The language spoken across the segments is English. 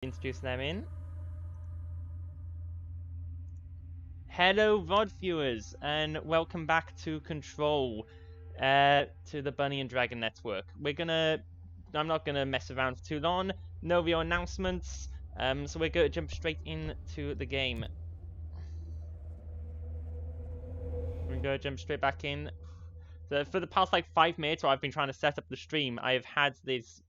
Introduce them in. Hello VOD viewers, and welcome back to Control, to the Bunny and Dragon Network. I'm not gonna mess around for too long, no real announcements, so we're gonna jump straight into the game. We're gonna jump straight back in. So for the past like 5 minutes while I've been trying to set up the stream, I have had this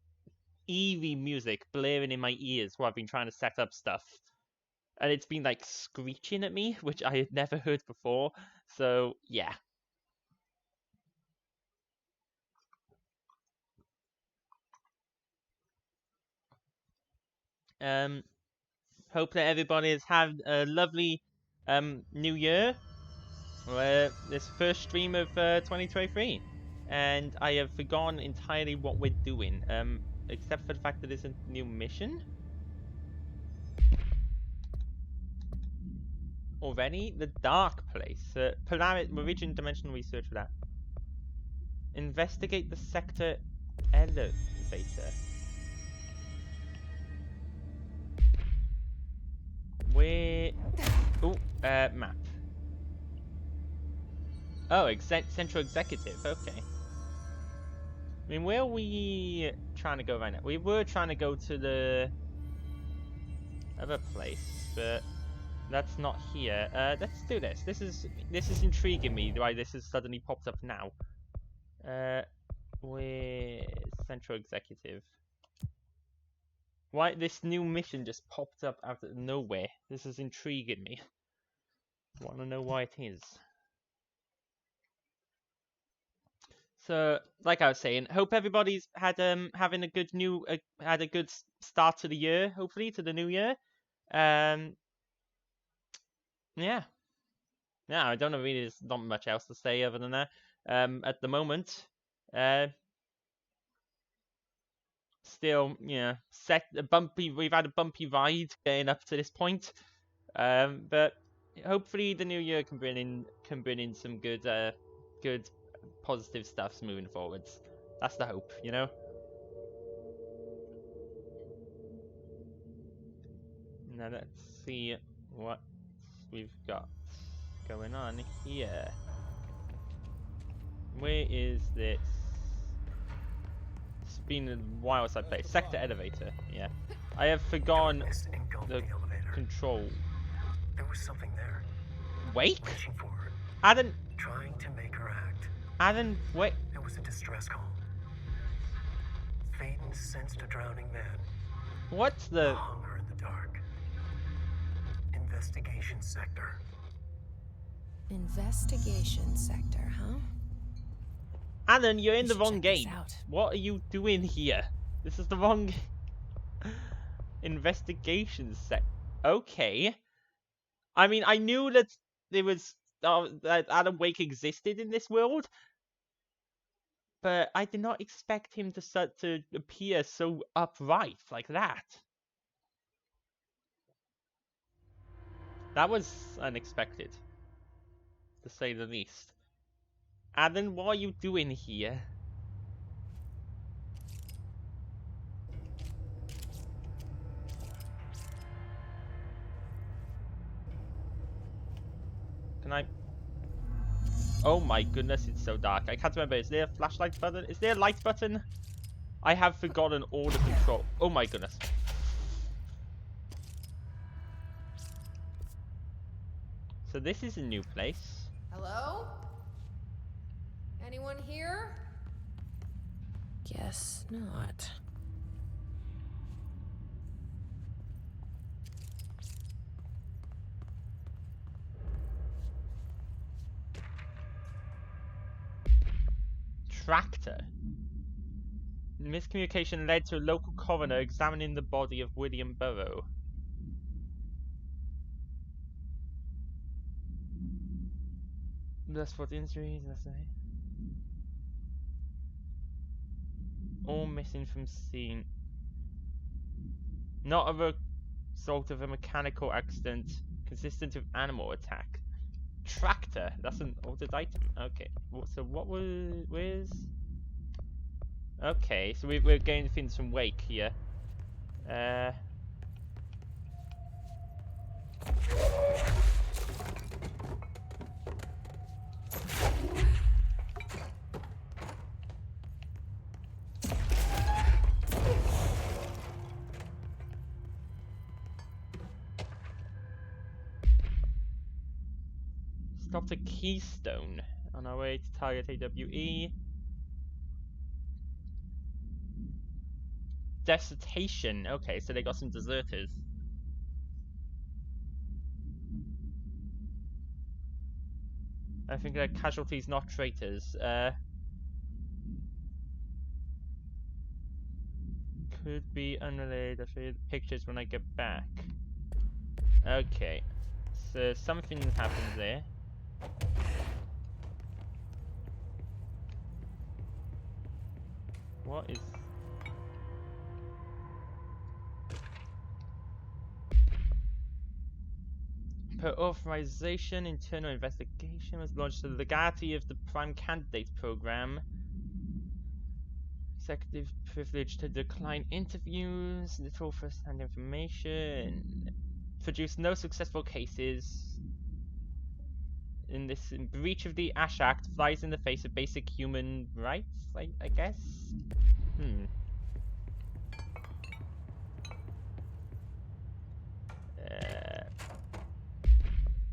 eerie music blaring in my ears while I've been trying to set up stuff. And it's been like screeching at me, which I had never heard before. So yeah. Hope that everybody has had a lovely new year. This first stream of 2023, and I have forgotten entirely what we're doing. Except for the fact that it's a new mission. Already? The Dark Place. Meridian Dimensional Research for that. Investigate the sector elevator. Where... Ooh, map. Oh, Central Executive, okay. I mean, where are we trying to go right now? We were trying to go to the other place, but that's not here. Let's do this. This is intriguing me, why this has suddenly popped up now. Where's Central Executive? Why this new mission just popped up out of nowhere? This is intriguing me. Want to know why it is. So, like I was saying, hope everybody's had having a good had a good start to the year. Hopefully, to the new year. Yeah. I don't know. Really, there's not much else to say other than that. At the moment, still, yeah, we've had a bumpy ride getting up to this point. But hopefully the new year can bring in some good positive stuffs moving forwards. That's the hope, you know. Now let's see what we've got going on here. Where is this? It's been a while since I played. Sector elevator, yeah. I have forgotten the control. There was something there. Wake? Reaching for her. Adam. Trying to make her act. Adam, wait. It was a distress call. Phaeton sensed a drowning man. What's the hunger in the dark. Investigation sector. Investigation sector, huh? Alan, you're in the wrong check game. this out. What are you doing here? This is the wrong investigation set. Okay. I mean, I knew that there was that Adam Wake existed in this world, but I did not expect him to appear so upright like that. That was unexpected, to say the least. Adam, what are you doing here? Can I... Oh my goodness, it's so dark. I can't remember. Is there a flashlight button? Is there a light button? I have forgotten all the control. Oh my goodness. So this is a new place. Hello? Anyone here? Guess not. Tractor. Miscommunication led to a local coroner examining the body of William Burrow. That's what injuries, that's it. All missing from scene. Not a result of a mechanical accident consistent with animal attack. Tractor, that's an ordered item. Okay, so what was... where's... Okay, so we're going to find some Wake here. Stop the Keystone on our way to target AWE. Dissertation. Okay, so they got some deserters. I think they're casualties, not traitors. Could be unrelated. I'll show you the pictures when I get back. Okay, so something happened there. What is... Per authorization, internal investigation was launched to the legality of the Prime Candidate Program. Executive privilege to decline interviews, little first-hand information. Produced no successful cases. In this breach of the Ash Act flies in the face of basic human rights, I guess?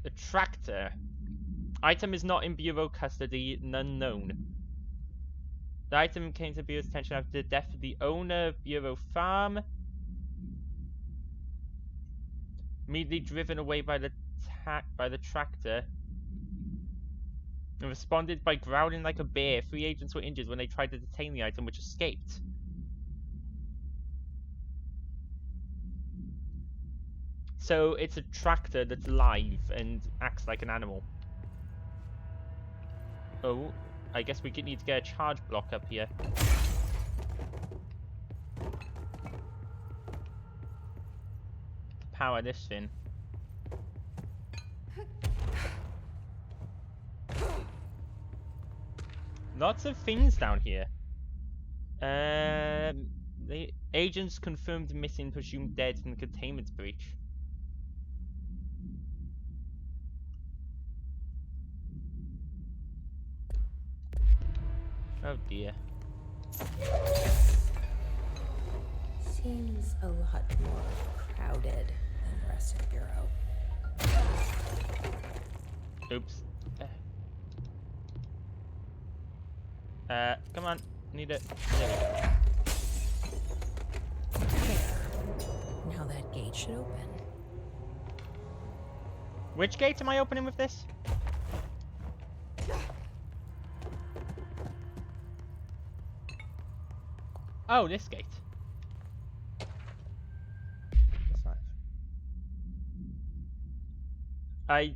A tractor. Item is not in Bureau custody, none known. The item came to Bureau's attention after the death of the owner of Bureau Farm. Immediately driven away by the tractor. And responded by growling like a bear. 3 agents were injured when they tried to detain the item, which escaped. So it's a tractor that's live and acts like an animal. Oh, I guess we need to get a charge block up here. Power this thing. Lots of things down here. The agents confirmed missing, presumed dead in the containment breach. Oh dear. Seems a lot more crowded than the rest of the Bureau. Oops. Come on. Need it. There we go. There. Now that gate should open. Which gate am I opening with this? Oh, this gate.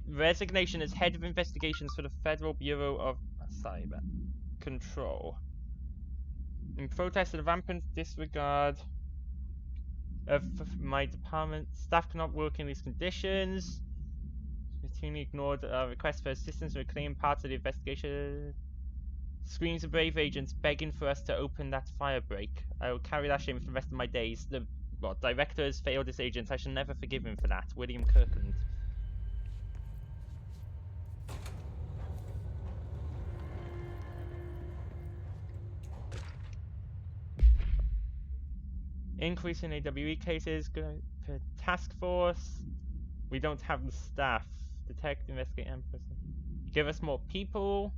Resignation as head of investigations for the Federal Bureau of Cyber Control. In protest of the rampant disregard of my department, staff cannot work in these conditions. Routinely ignored requests for assistance in reclaiming parts of the investigation. Screams of brave agents begging for us to open that fire break. I will carry that shame for the rest of my days. The director has failed his agents. I shall never forgive him for that. William Kirkland. Increase in AWE cases. Task force. We don't have the staff. Detect, investigate, and give us more people.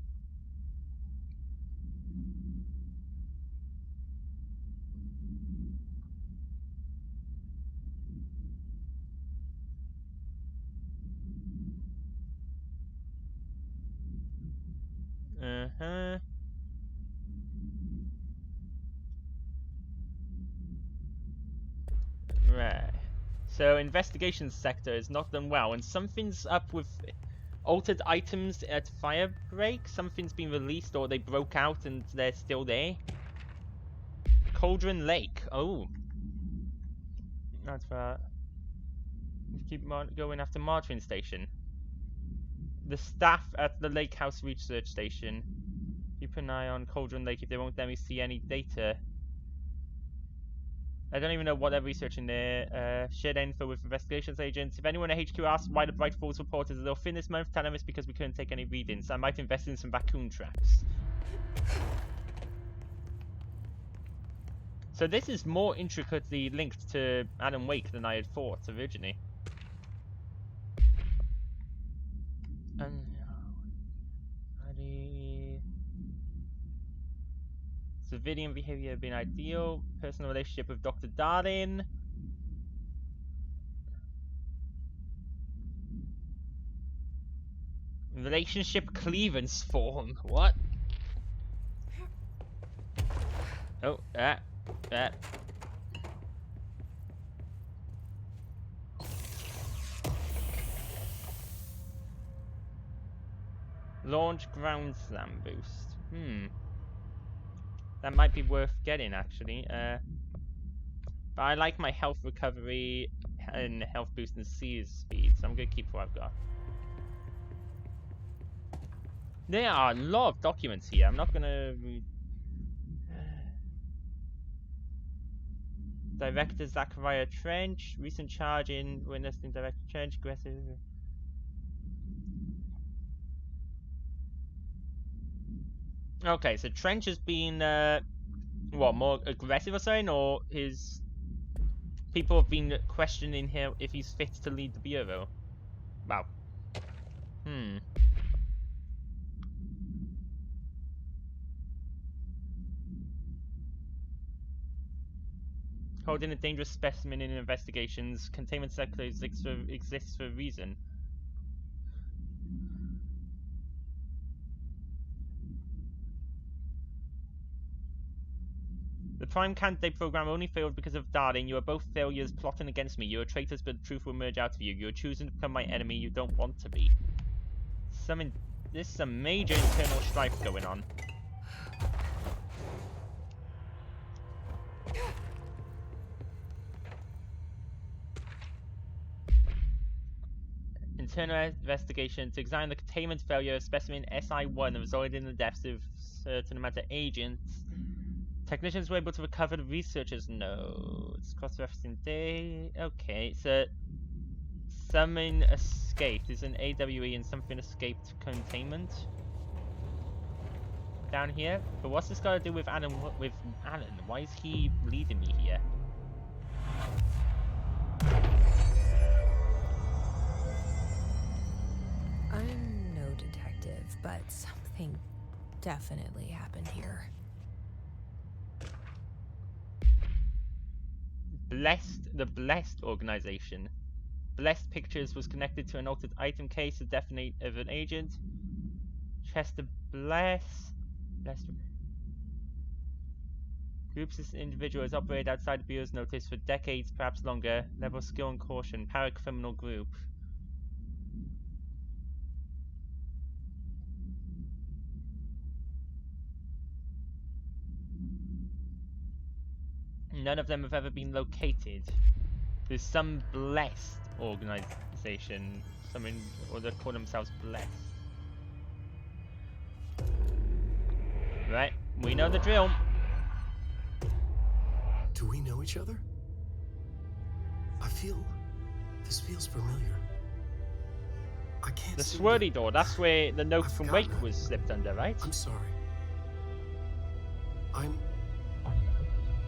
Right. So investigations sector is not done well, and something's up with altered items at Firebreak. Something's been released, or they broke out and they're still there. Cauldron Lake. Oh. That's right. Keep going after Margarine Station. The staff at the Lake House Research Station. Keep an eye on Cauldron Lake if they won't let me see any data. I don't even know what they're researching there. Shared info with investigations agents. If anyone at HQ asks why the Bright Falls report is a little thin this month, tell them it's because we couldn't take any readings. I might invest in some raccoon traps. So this is more intricately linked to Alan Wake than I had thought originally. Civilian behavior being ideal. Personal relationship with Dr. Darling. Relationship cleavance form. What? Oh, that. Launch ground slam boost. That might be worth getting actually. But I like my health recovery and health boost and sea speed, so I'm gonna keep what I've got. There are a lot of documents here. I'm not gonna read. Director Zachariah Trench, recent charge in witnessing Director Trench, aggressive. Okay, so Trench has been what, more aggressive or something, or his people have been questioning him if he's fit to lead the bureau. Wow. Holding a dangerous specimen in investigations. Containment sector exists for a reason. The Prime Candidate program only failed because of Darling. You are both failures plotting against me. You are traitors, but the truth will emerge out of you. You are choosing to become my enemy you don't want to be. There's some major internal strife going on. Internal investigation to examine the containment failure of specimen SI-1 resulted in the deaths of certain amount of agents. Technicians were able to recover the researchers' notes. Cross-referencing day. Okay, so something escaped. There's an AWE and something escaped containment down here. But what's this got to do with Alan? Why is he leading me here? I'm no detective, but something definitely happened here. The Blessed organization. Blessed Pictures was connected to an altered item case of detonate of an agent. Chester Blessed. Groups this individual has operated outside the Bureau's notice for decades, perhaps longer. Level of skill and caution. Paracriminal group. None of them have ever been located. There's some Blessed organization, or they call themselves Blessed. Right, we know the drill. Do we know each other? This feels familiar. I can't The see swirly door, that's where the note I've from forgotten Wake it. was slipped under, right? I'm sorry.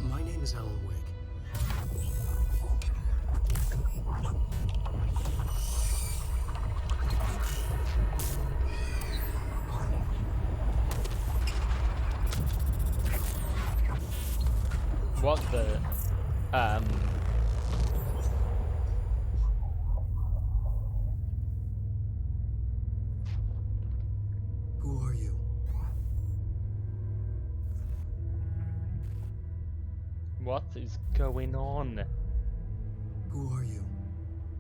My name is Alan Wake. What the Who are you? what is going on? Who are you?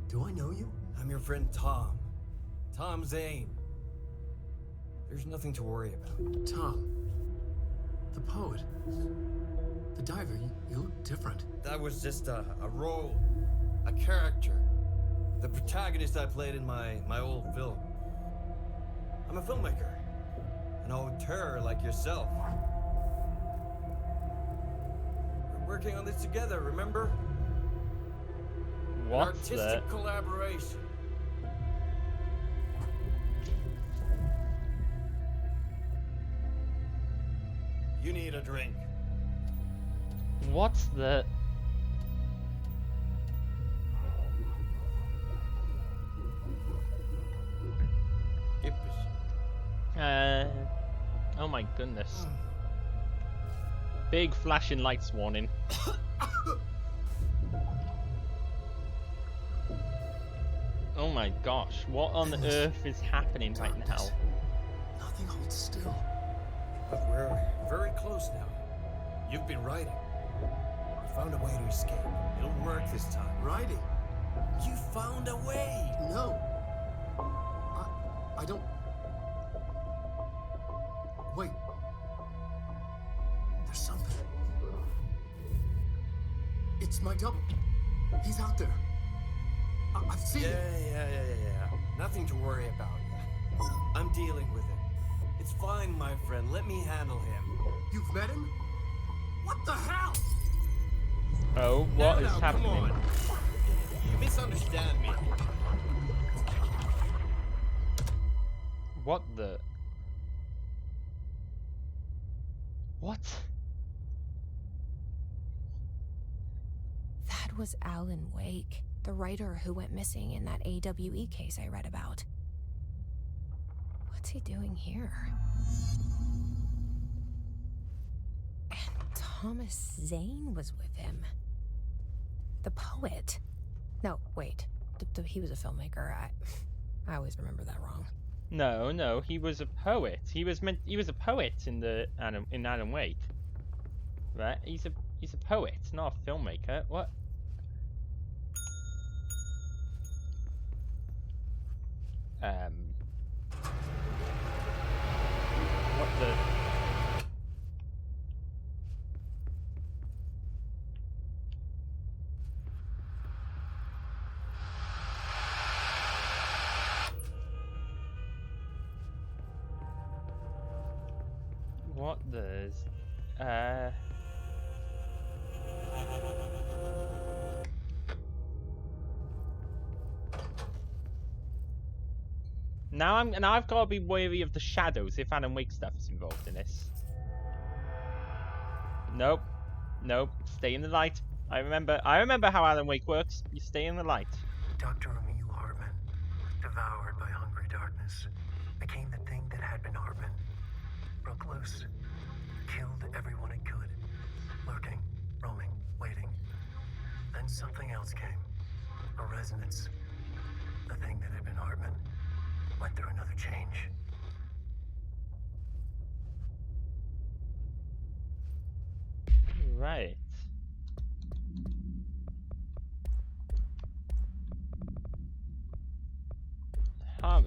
Do I know you? I'm your friend Tom. Tom Zane. There's nothing to worry about. Tom. The poet. The diver. You look different. That was just a role, a character. The protagonist I played in my old film. I'm a filmmaker. An auteur like yourself. We're working on this together, remember? An What's artistic that? collaboration. You need a drink. What's the... Yippish. Oh my goodness. Big flashing lights warning. Oh my gosh, what on earth is happening right now? Darkness. Nothing holds still. But we're very close now. You've been writing. You found a way to escape. It'll work this time. Riding? You found a way! No. I don't. Wait. There's something. It's my double. He's out there. I've seen Yeah. him. Nothing to worry about. I'm dealing with it. It's fine, my friend. Let me handle him. You've met him? What the hell? Oh, what is Come happening? on. You misunderstand me. What the? What? That was Alan Wake, the writer who went missing in that AWE case I read about. What's he doing here? And Thomas Zane was with him. The poet. No, wait. He was a filmmaker. I always remember that wrong. No, he was a poet. He was a poet in Alan Wake. Right? He's a poet, not a filmmaker. What? What the? What the? Now I've got to be wary of the shadows if Alan Wake stuff is involved in this. Nope. Stay in the light. I remember how Alan Wake works. You stay in the light. Dr. Emil Hartman, devoured by hungry darkness, became the thing that had been Hartman. Broke loose, killed everyone it could, lurking, roaming, waiting. Then something else came, a resonance. The thing that had been Hartman went through another change. Right.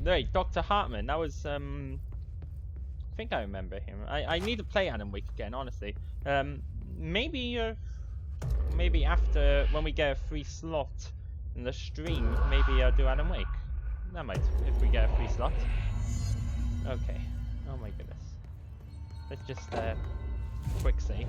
Wait, Dr. Hartman. That was I think I remember him. I need to play Alan Wake again, honestly. Maybe after when we get a free slot in the stream, maybe I'll do Alan Wake. That might, if we get a free slot. Okay. Oh my goodness. Let's just quick save.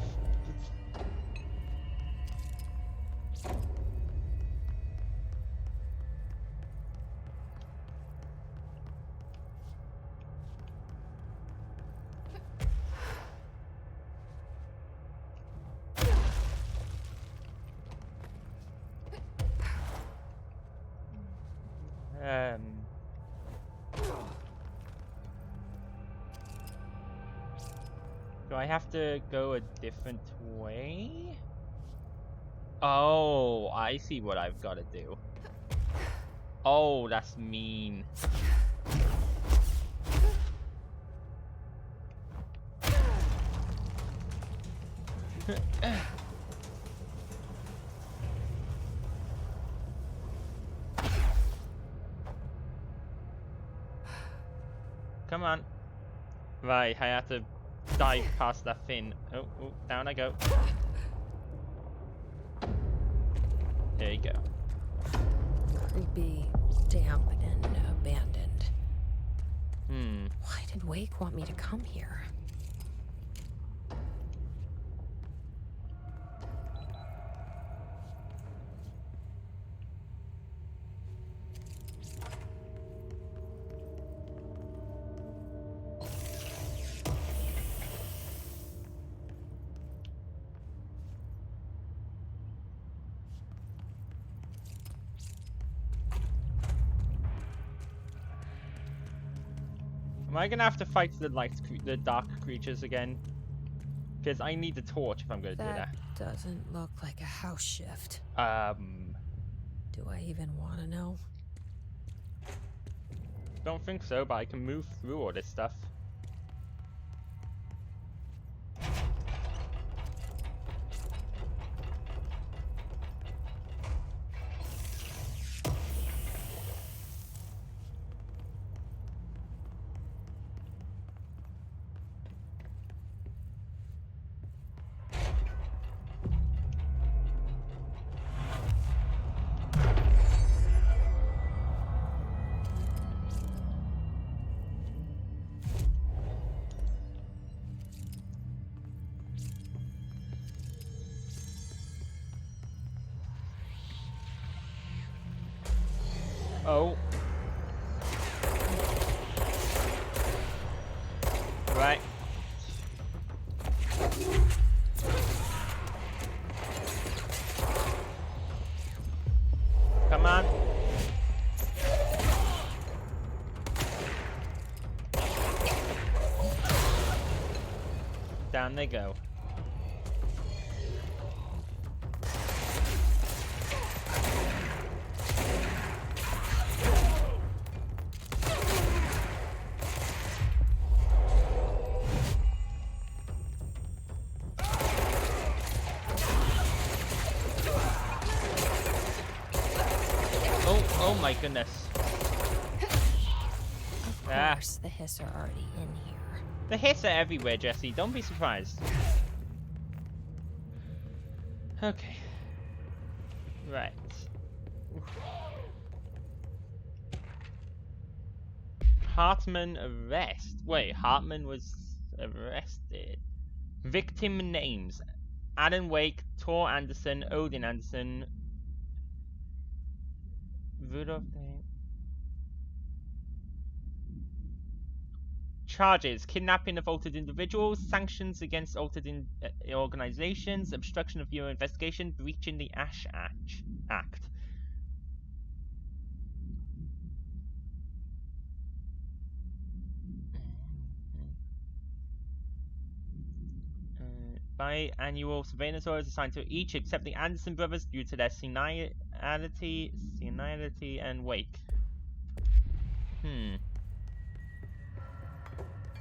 Do I have to go a different way? Oh, I see what I've got to do. Oh, that's mean. Come on. Right, I have to dive past that fin. Oh, down I go. There you go. Creepy, damp, and abandoned. Why did Wake want me to come here? Am I gonna have to fight the dark creatures again? Because I need the torch if I'm going to do That doesn't look like a house shift. that. Do I even want to know? Don't think so, but I can move through all this stuff. Oh. Right. Come on. Down they go. Oh my goodness. Of course, the hiss are already in here. The hits are everywhere, Jesse. Don't be surprised. Okay. Right. Hartman arrest. Wait, Hartman was arrested. Victim names: Alan Wake, Tor Anderson, Odin Anderson, Rudolph. Charges: kidnapping of altered individuals, sanctions against altered organizations, obstruction of your investigation, breaching the Ash Act. Biannual surveillance orders assigned to each except the Anderson brothers due to their senility and Wake.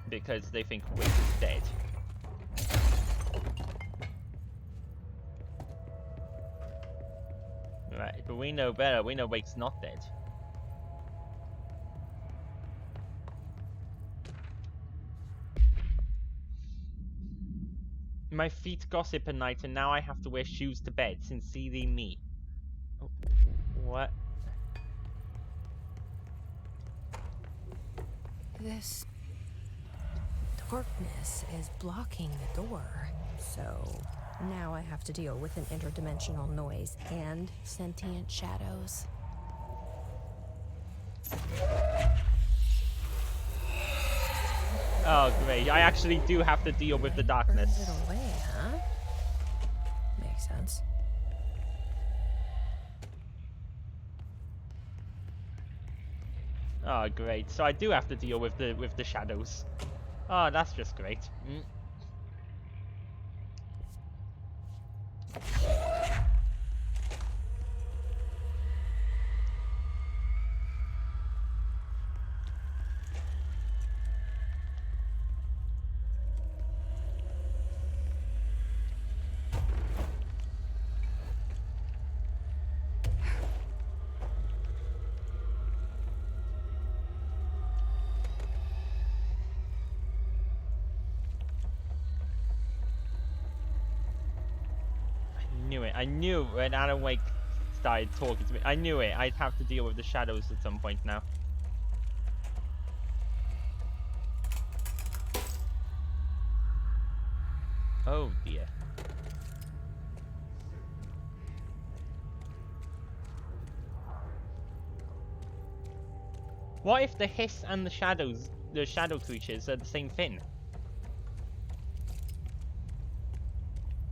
Because they think Wake is dead. Right, but we know better. We know Wake's not dead. My feet gossip at night, and now I have to wear shoes to bed. Sincerely, me. Oh, what? This darkness is blocking the door, so now I have to deal with an interdimensional noise and sentient shadows. Oh great, I actually do have to deal with the darkness. Burns it away, huh? Makes sense. Oh great, so I do have to deal with the shadows. Oh, that's just great. I knew when Alan Wake started talking to me. I knew it. I'd have to deal with the shadows at some point now. Oh dear. What if the hiss and the shadows, the shadow creatures, are the same thing?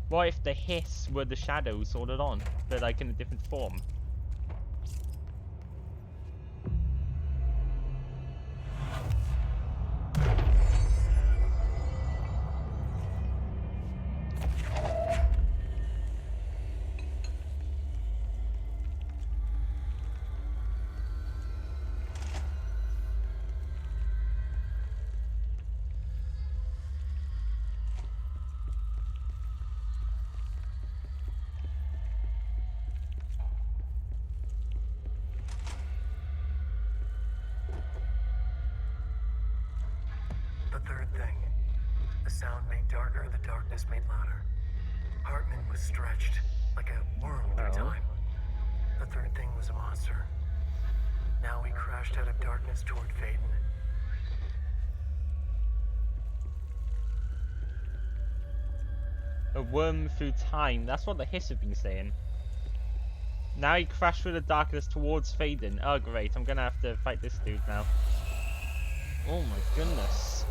What if the hiss were the shadows all along, but like in a different form? thing. The sound made darker, the darkness made louder. Hartman was stretched, like a worm through time. The third thing was a monster. Now he crashed out of darkness toward Faden. A worm through time. That's what the hiss have been saying. Now he crashed through the darkness towards Faden. Oh great, I'm gonna have to fight this dude now. Oh my goodness.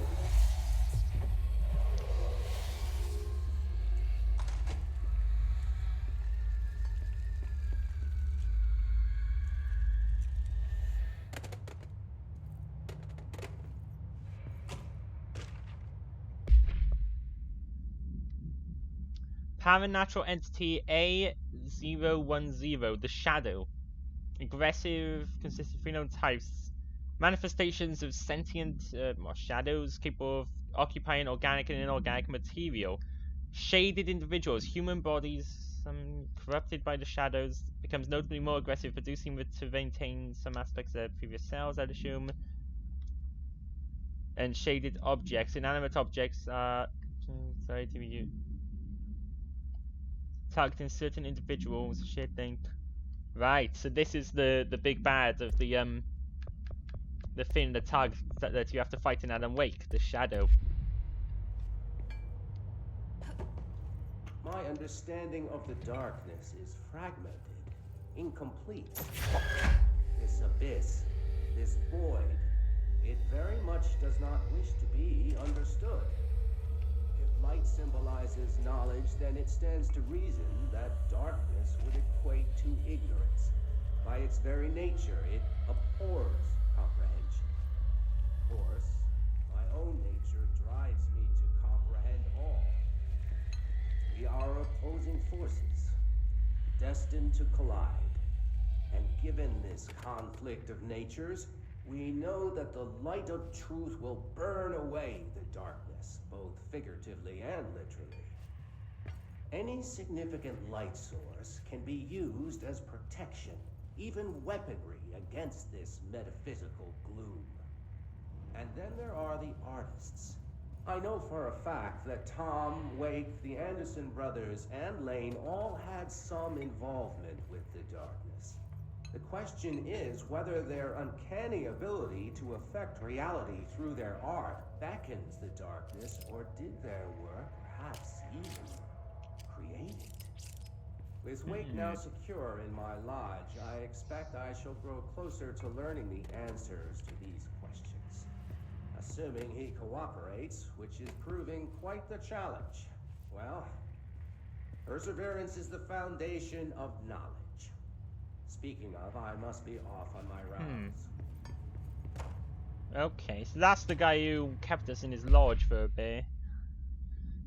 Paranatural entity A010, the Shadow. Aggressive, consists of 3 known types. Manifestations of sentient shadows capable of occupying organic and inorganic material. Shaded individuals, human bodies, corrupted by the shadows, becomes notably more aggressive, producing to maintain some aspects of their previous selves, I'd assume. And shaded objects, inanimate objects are targeting certain individuals. Shit, think. Right, so this is the big bad of the thing, the tag that you have to fight in Alan Wake, the Shadow. My understanding of the darkness is fragmented, incomplete. This abyss, this void, it very much does not wish to be understood. If light symbolizes knowledge, then it stands to reason that darkness would equate to ignorance. By its very nature, it abhors comprehension. Of course, my own nature drives me to comprehend all. We are opposing forces, destined to collide. And given this conflict of natures, we know that the light of truth will burn away the darkness, both figuratively and literally. Any significant light source can be used as protection, even weaponry against this metaphysical gloom. And then there are the artists. I know for a fact that Tom, Wake, the Anderson brothers, and Lane all had some involvement with the darkness. The question is whether their uncanny ability to affect reality through their art beckons the darkness, or did their work perhaps even create it? With Wake now secure in my lodge, I expect I shall grow closer to learning the answers to these questions. Assuming he cooperates, which is proving quite the challenge. Well, perseverance is the foundation of knowledge. Speaking of, I must be off on my rounds. Okay, so that's the guy who kept us in his lodge for a bit.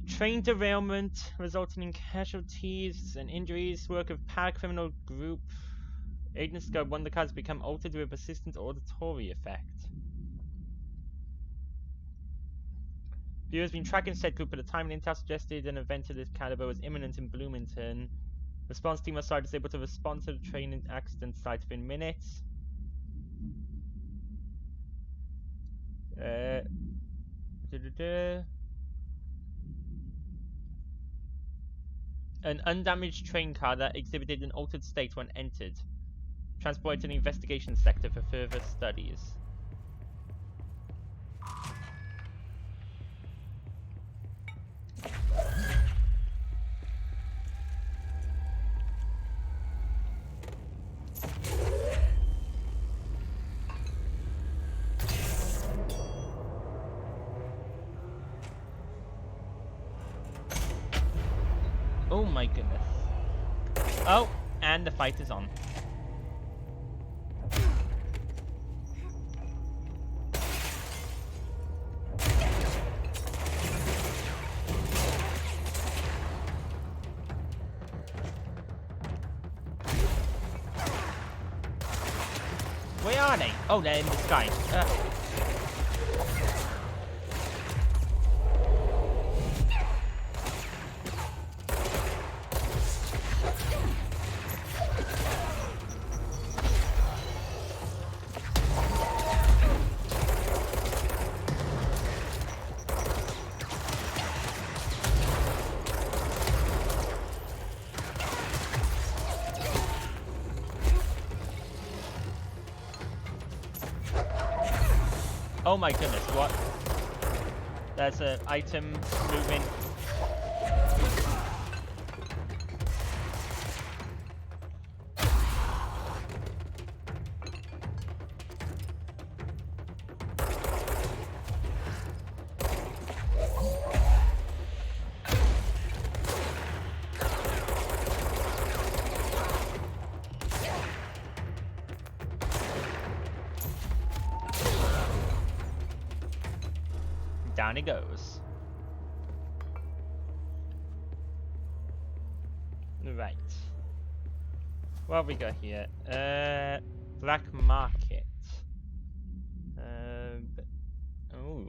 Train derailment resulting in casualties and injuries. Work of paracriminal group. Agent Scud, one of the cards become altered with a persistent auditory effect. Viewer has been tracking said group at a time and intel suggested an event of this caliber was imminent in Bloomington. Response team outside is able to respond to the train accident site within minutes. An undamaged train car that exhibited an altered state when entered. Transported to the investigation sector for further studies. Oh my goodness. Oh, and the fight is on. Where are they? Oh, they're in the sky. Oh my goodness, what? There's an item moving. Down he goes. Right. What have we got here? Black market. Oh.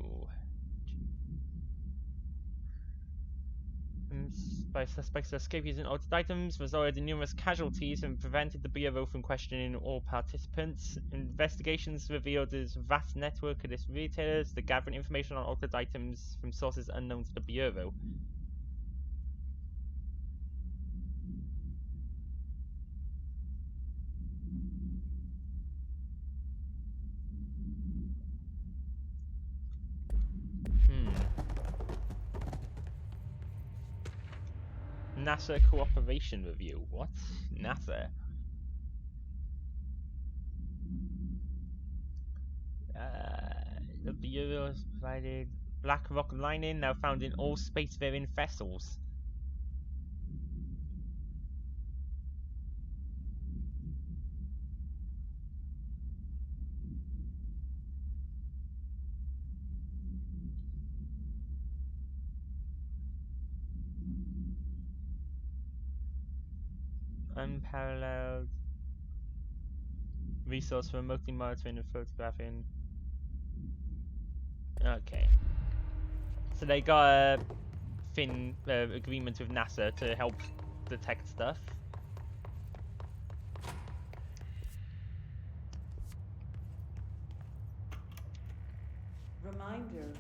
By suspects to escape using altered items, resulted in numerous casualties and prevented the Bureau from questioning all participants. Investigations revealed this vast network of retailers that gathering information on altered items from sources unknown to the Bureau. NASA cooperation review. What? NASA? The Bureau has provided black rock lining now found in all spacefaring vessels. Unparalleled resource for remotely monitoring and photographing. Okay. So they got a agreement with NASA to help detect stuff. Reminder,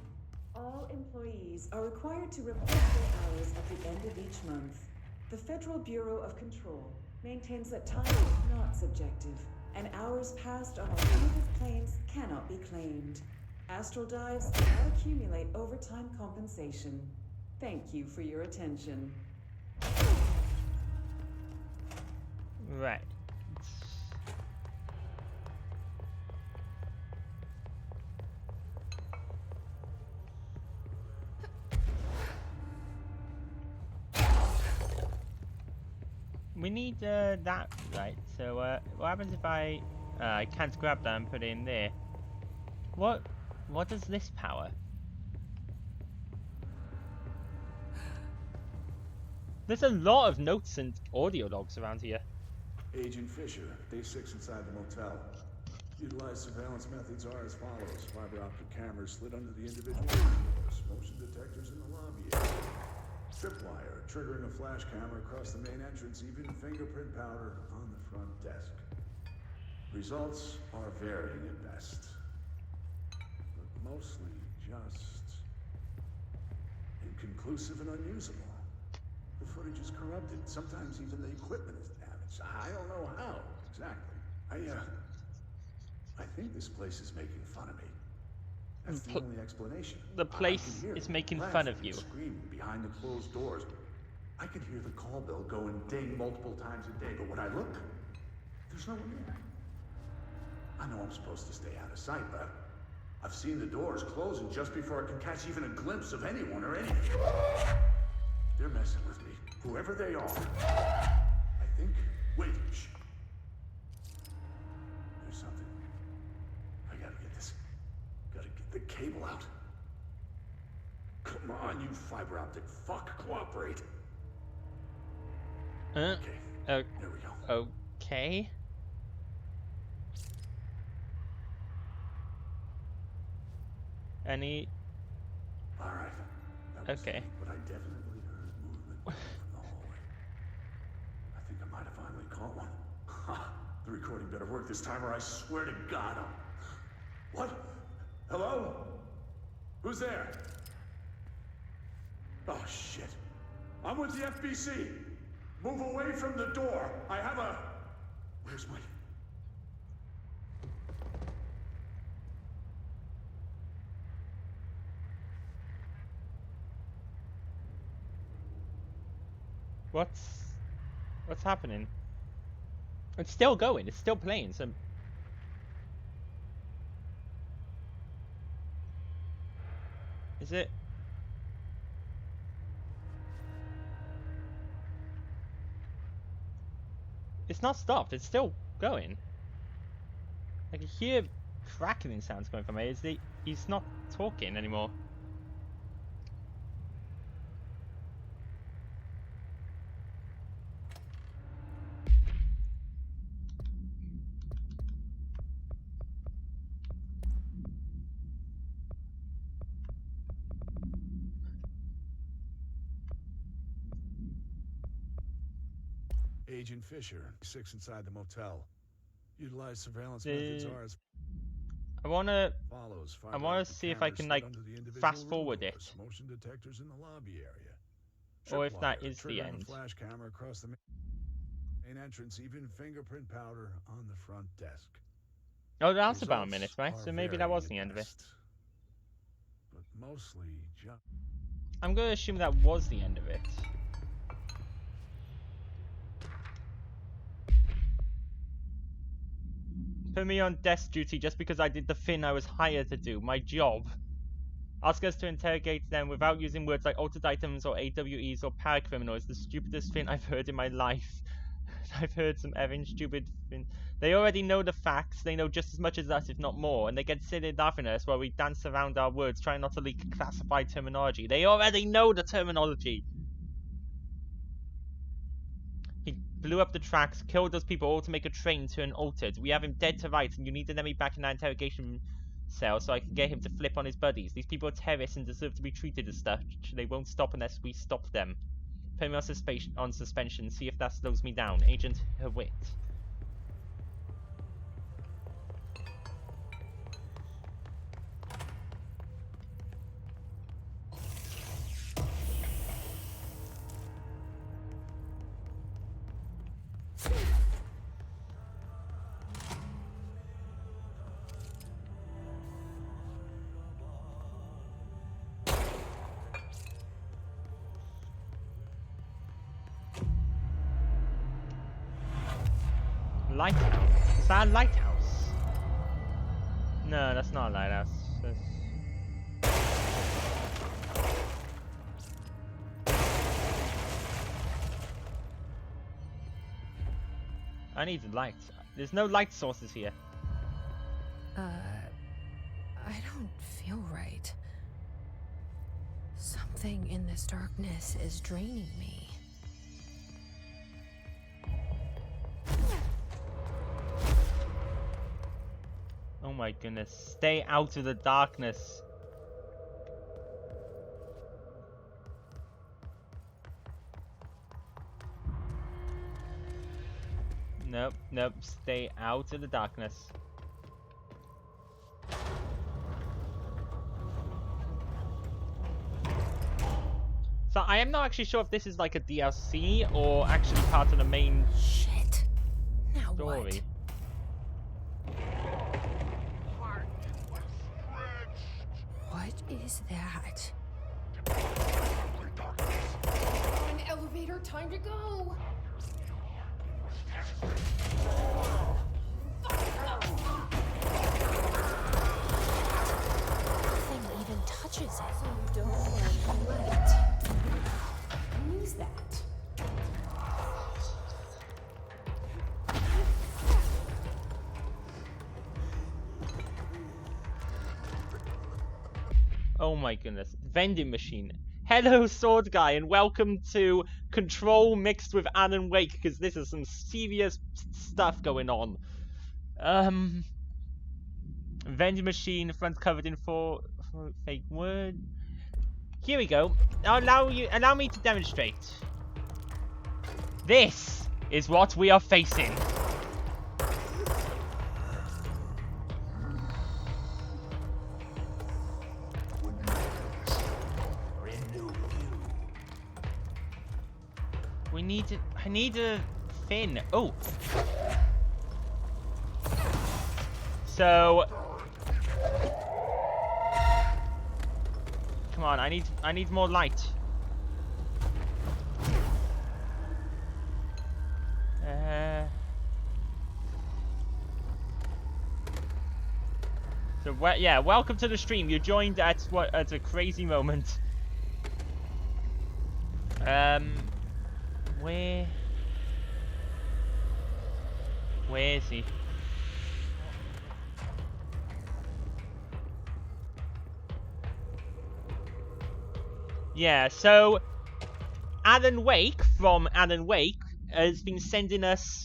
all employees are required to report their hours at the end of each month. The Federal Bureau of Control maintains that time is not subjective, and hours passed on alternative planes cannot be claimed. Astral dives do not accumulate overtime compensation. Thank you for your attention. Right. We need that, right? So what happens if I can't grab that and put it in there? What does this power? There's a lot of notes and audio logs around here. Agent Fisher, day 6 inside the motel. Utilized surveillance methods are as follows. Fiber optic cameras slid under the individual doors. Motion detectors in the lobby area. Tripwire, triggering a flash camera across the main entrance, even fingerprint powder on the front desk. Results are varying at best, but mostly just inconclusive and unusable. The footage is corrupted. Sometimes even the equipment is damaged. I don't know how exactly. I think this place is making fun of me. That's the only explanation. The place is making fun of you. Scream behind the closed doors. I could hear the call bell go and ding multiple times a day, but when I look, there's no one there. I know I'm supposed to stay out of sight, but I've seen the doors closing just before I can catch even a glimpse of anyone or anything. They're messing with me, whoever they are. I think. Wait. Shh. There's something. I gotta get this. Gotta get the cable out. Come on, you fiber optic fuck, cooperate. Okay. There we go. Okay. Any? All right. Okay. But I definitely heard movement from the hallway. I think I might have finally caught one. Ha! The recording better work this time, or I swear to God, I'll... What? Hello? Who's there? Oh shit! I'm with the FBC. Move away from the door. I have a... Where's my... What's happening? It's still going. It's still playing. So is it? It's not stopped. It's still going. I can hear crackling sounds coming from it. He's not talking anymore. Agent Fisher, 6 inside the motel. Utilize surveillance methods are as I wanna follows. I wanna see if I can like fast forward it, motion detectors in the lobby area. or if that Tripwire, is the trigger and a end. flash camera across the main entrance, even fingerprint powder on the front desk. Oh, that's about a Results minute, right? are So maybe that was varying the end of it. at best, but mostly just. I'm gonna assume that was the end of it. Put me on desk duty just because I did the thing I was hired to do, my job. Ask us to interrogate them without using words like altered items or AWEs or paracriminals. The stupidest thing I've heard in my life. I've heard some effing stupid thing. They already know the facts. They know just as much as us, if not more. And they get silly laughing at us while we dance around our words, trying not to leak classified terminology. They already know the terminology. He blew up the tracks, killed those people all to make a train turn altered. We have him dead to rights, and you need to let me back in that interrogation cell so I can get him to flip on his buddies. These people are terrorists and deserve to be treated as such. They won't stop unless we stop them. Put me on suspension, see if that slows me down. Agent Hewitt. Lighthouse? Is that a lighthouse? No, that's not a lighthouse. I need light. There's no light sources here. I don't feel right. Something in this darkness is draining me. Oh my goodness. Stay out of the darkness. Nope, nope. Stay out of the darkness. So I am not actually sure if this is like a DLC or actually part of the main Shit. Now story. What is that? An elevator, time to go. Thing even touches it. So you don't want light. Use that. Oh my goodness. Vending machine. Hello, Sword Guy, and welcome to Control mixed with Alan Wake, because this is some serious stuff going on. Vending machine, front covered in four fake word. Here we go. Allow me to demonstrate. This is what we are facing. I need a fin. Oh. So come on, I need more light. So yeah, welcome to the stream. You joined at a crazy moment. Where is he? Yeah, so Alan Wake from Alan Wake has been sending us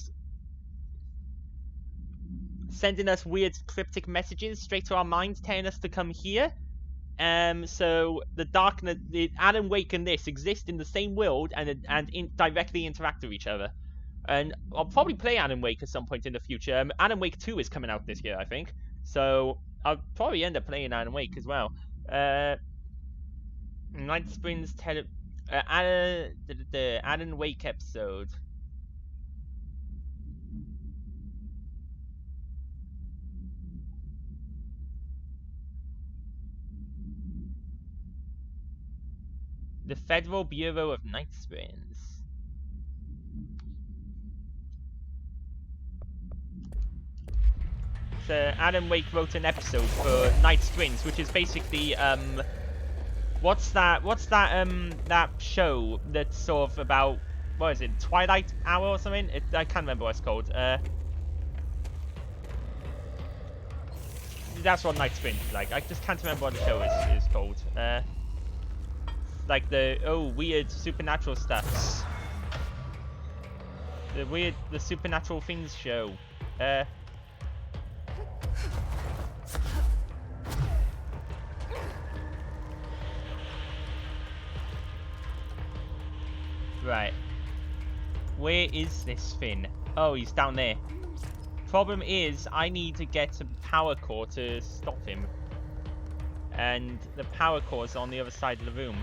weird cryptic messages straight to our minds, telling us to come here. So the darkness, Alan Wake and this exist in the same world and directly interact with each other. And I'll probably play Alan Wake at some point in the future. Alan Wake 2 is coming out this year, I think. So I'll probably end up playing Alan Wake as well. Night Springs the Alan Wake episode. The Federal Bureau of Night Springs. So Alan Wake wrote an episode for Night Springs, which is basically what's that show that's sort of about, what is it, Twilight Hour or something? I can't remember what it's called. That's what Night Springs is like. I just can't remember what the show is called. Like the weird supernatural stuff. The supernatural things show. Right. Where is this Finn? Oh, he's down there. Problem is, I need to get a power core to stop him. And the power core is on the other side of the room.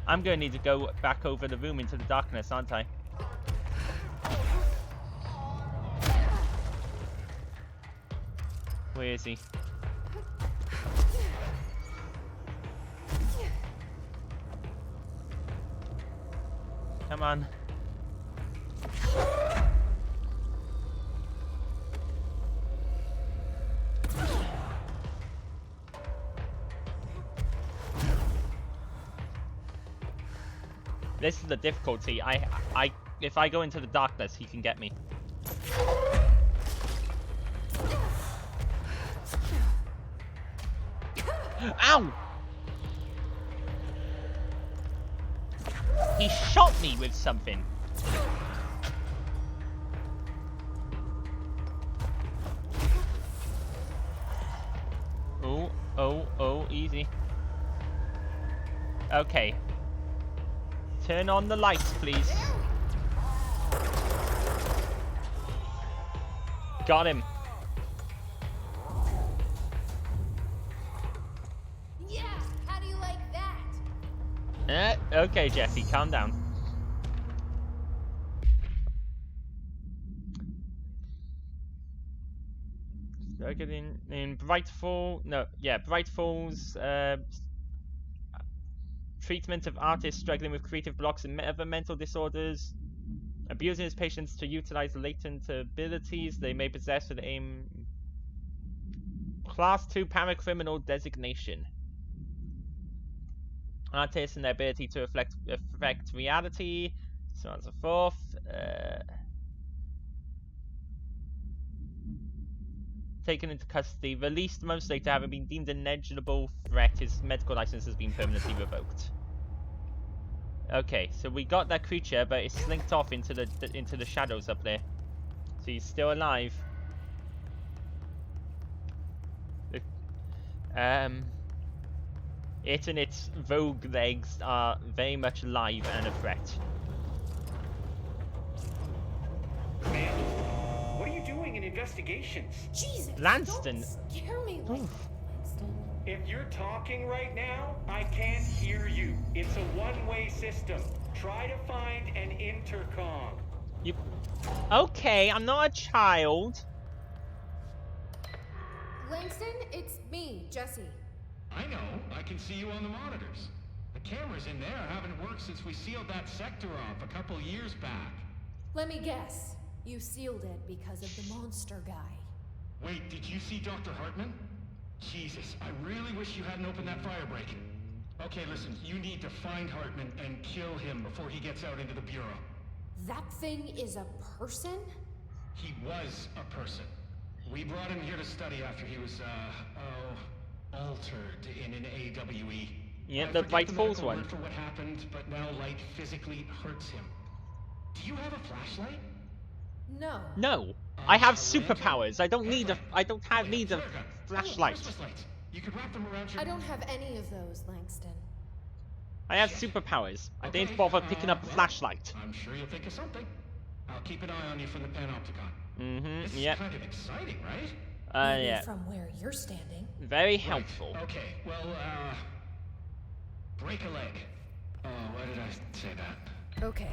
I'm going to need to go back over the room into the darkness, aren't I? Where is he? Come on. This is the difficulty. If I go into the darkness, he can get me. Ow! He shot me with something. Oh, easy. Okay. Turn on the lights, please. Got him. Yeah, how do you like that? Okay, Jesse, calm down. So get in Bright Falls. No, yeah, Bright Falls. Treatment of artists struggling with creative blocks and other mental disorders. Abusing his patients to utilize latent abilities they may possess with aim. Class 2 paracriminal designation. Artists and their ability to affect reality, so on and so forth. Taken into custody, released months later, having been deemed a negligible threat. His medical license has been permanently revoked. Okay, so we got that creature, but it's slinked off into the shadows up there. So he's still alive. It and its vogue legs are very much alive and a threat. Man, what are you doing in investigations? Jesus! Lanston. Don't scare me like that, Lanston. If you're talking right now, I can't hear you. It's a one-way system. Try to find an intercom. You... Okay, I'm not a child. Lanston, it's me, Jesse. I know. I can see you on the monitors. The camera powers in there haven't worked since we sealed that sector off a couple years back. Let me guess. You sealed it because of the monster guy. Wait, did you see Dr. Hartman? Jesus, I really wish you hadn't opened that fire break. Okay, listen, you need to find Hartman and kill him before he gets out into the Bureau. That thing is a person? He was a person. We brought him here to study after he was, altered in an AWE. Yeah, the Light Falls one. For what happened, but now light physically hurts him. Do you have a flashlight? No. No. I have superpowers. I don't need a flashlight. You could wrap them around your... I don't have any of those, Langston. I have superpowers. I didn't bother picking up a flashlight. I'm sure you'll think of something. I'll keep an eye on you from the Panopticon. Mm-hmm, This is kind of exciting, right? Maybe yeah. from where you're standing. Very helpful. Right. Okay, well, break a leg. Oh, why did I say that? Okay,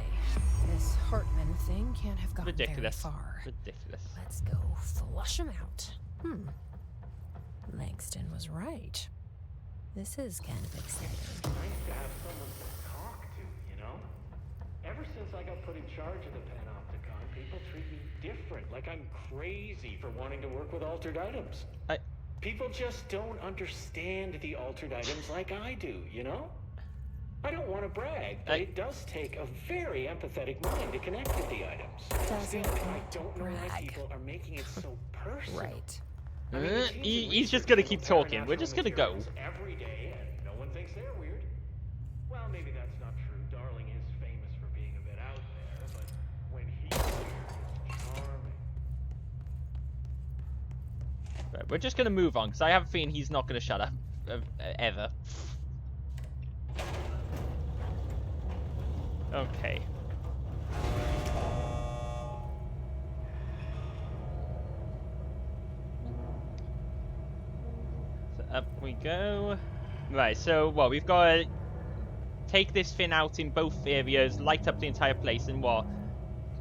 this Hartman thing can't have gotten Ridiculous. very far. Ridiculous. Let's go flush him out. Langston was right. This is kind of exciting. Nice to have someone to talk to, you know? Ever since I got put in charge of the Panopticon, people treat me different, like I'm crazy for wanting to work with altered items. People just don't understand the altered items like I do, you know? I don't want to brag, but it does take a very empathetic mind to connect with the items. Doesn't I don't know why people are making it so personal. Right. I mean, He's just gonna keep talking. We're just gonna go. every day, and no one thinks they're weird. Well, maybe that's not true. Darling is famous for being a bit out there, but when he's here, it's charming. Right, we're just gonna move on because I have a feeling he's not gonna shut up ever. Okay. So up we go. Right, so what we've got to take this thing out in both areas, light up the entire place, and what?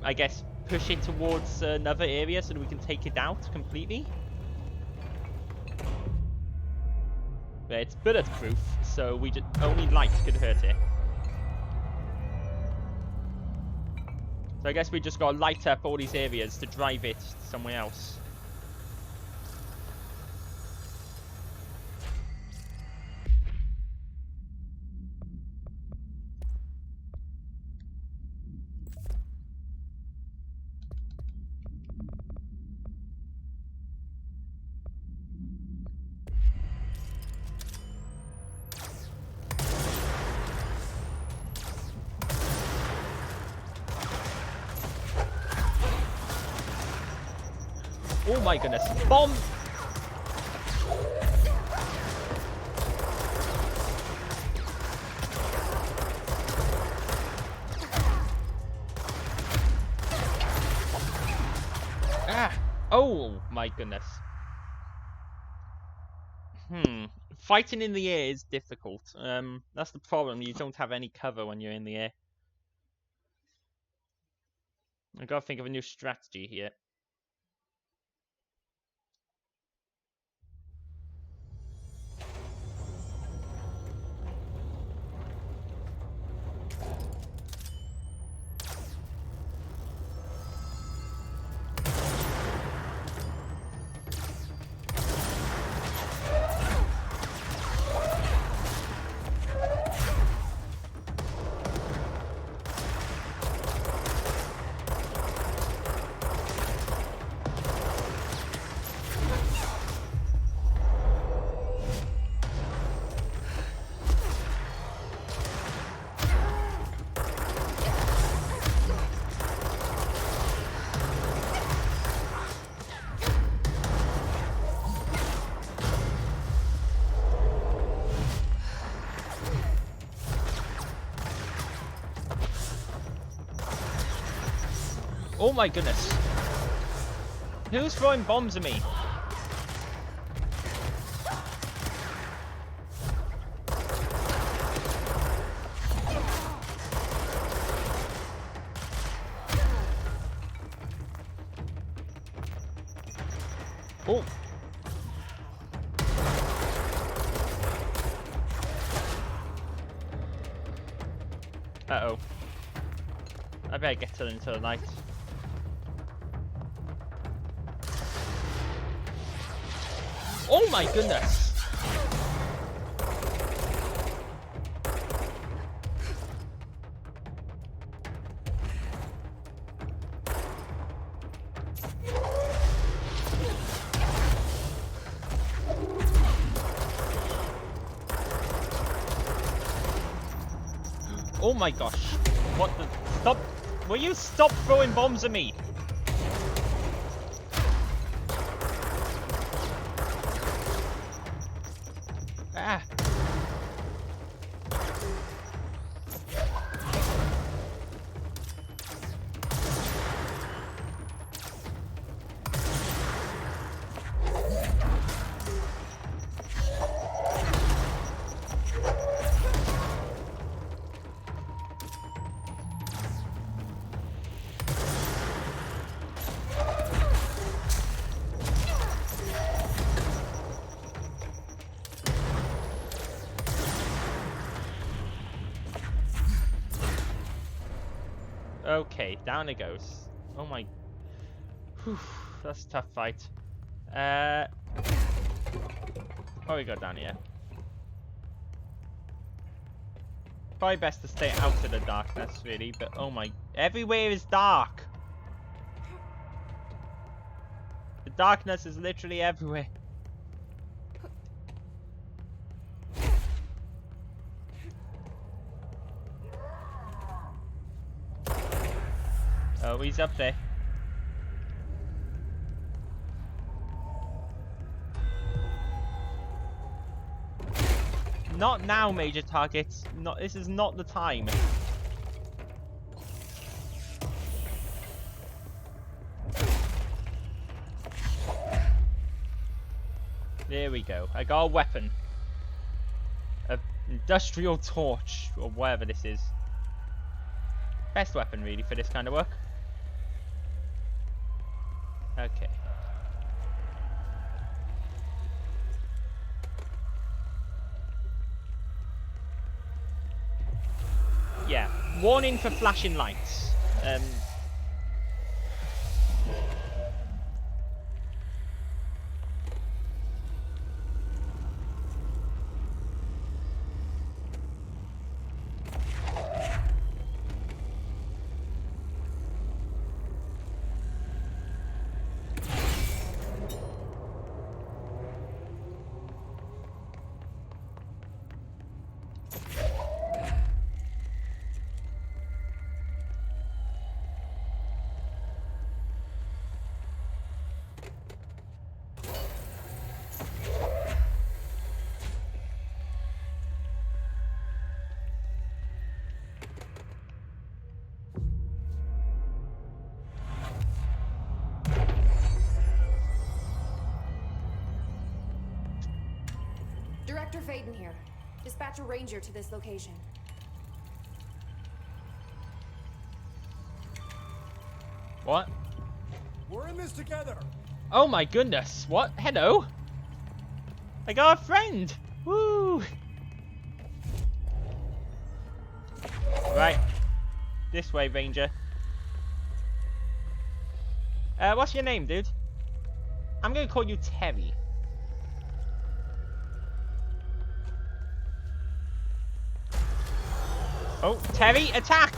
I guess push it towards another area so that we can take it out completely. But it's bulletproof, so we just only light could hurt it. So I guess we just gotta light up all these areas to drive it somewhere else. Oh my goodness. Bomb! Ah! Oh my goodness. Fighting in the air is difficult. That's the problem. You don't have any cover when you're in the air. I gotta think of a new strategy here. Oh my goodness. Who's throwing bombs at me? Oh. Uh-oh. I better get into the light. Oh my goodness! Oh my gosh. What the? Stop. Will you stop throwing bombs at me? Ah. Okay, down it goes. Oh my. Whew, that's a tough fight. What we got down here? Probably best to stay out of the darkness, really, but oh my. Everywhere is dark! The darkness is literally everywhere. Oh, he's up there. Not now, major targets. Not. This is not the time. There we go. I got a weapon. An industrial torch, or whatever this is. Best weapon, really, for this kind of work. Okay. Yeah. Warning for flashing lights. Director Faden here. Dispatch a ranger to this location. What? We're in this together. Oh my goodness. What? Hello? I got a friend. Woo! Right. This way, Ranger. What's your name, dude? I'm gonna call you Terry. Oh, Terry, attack!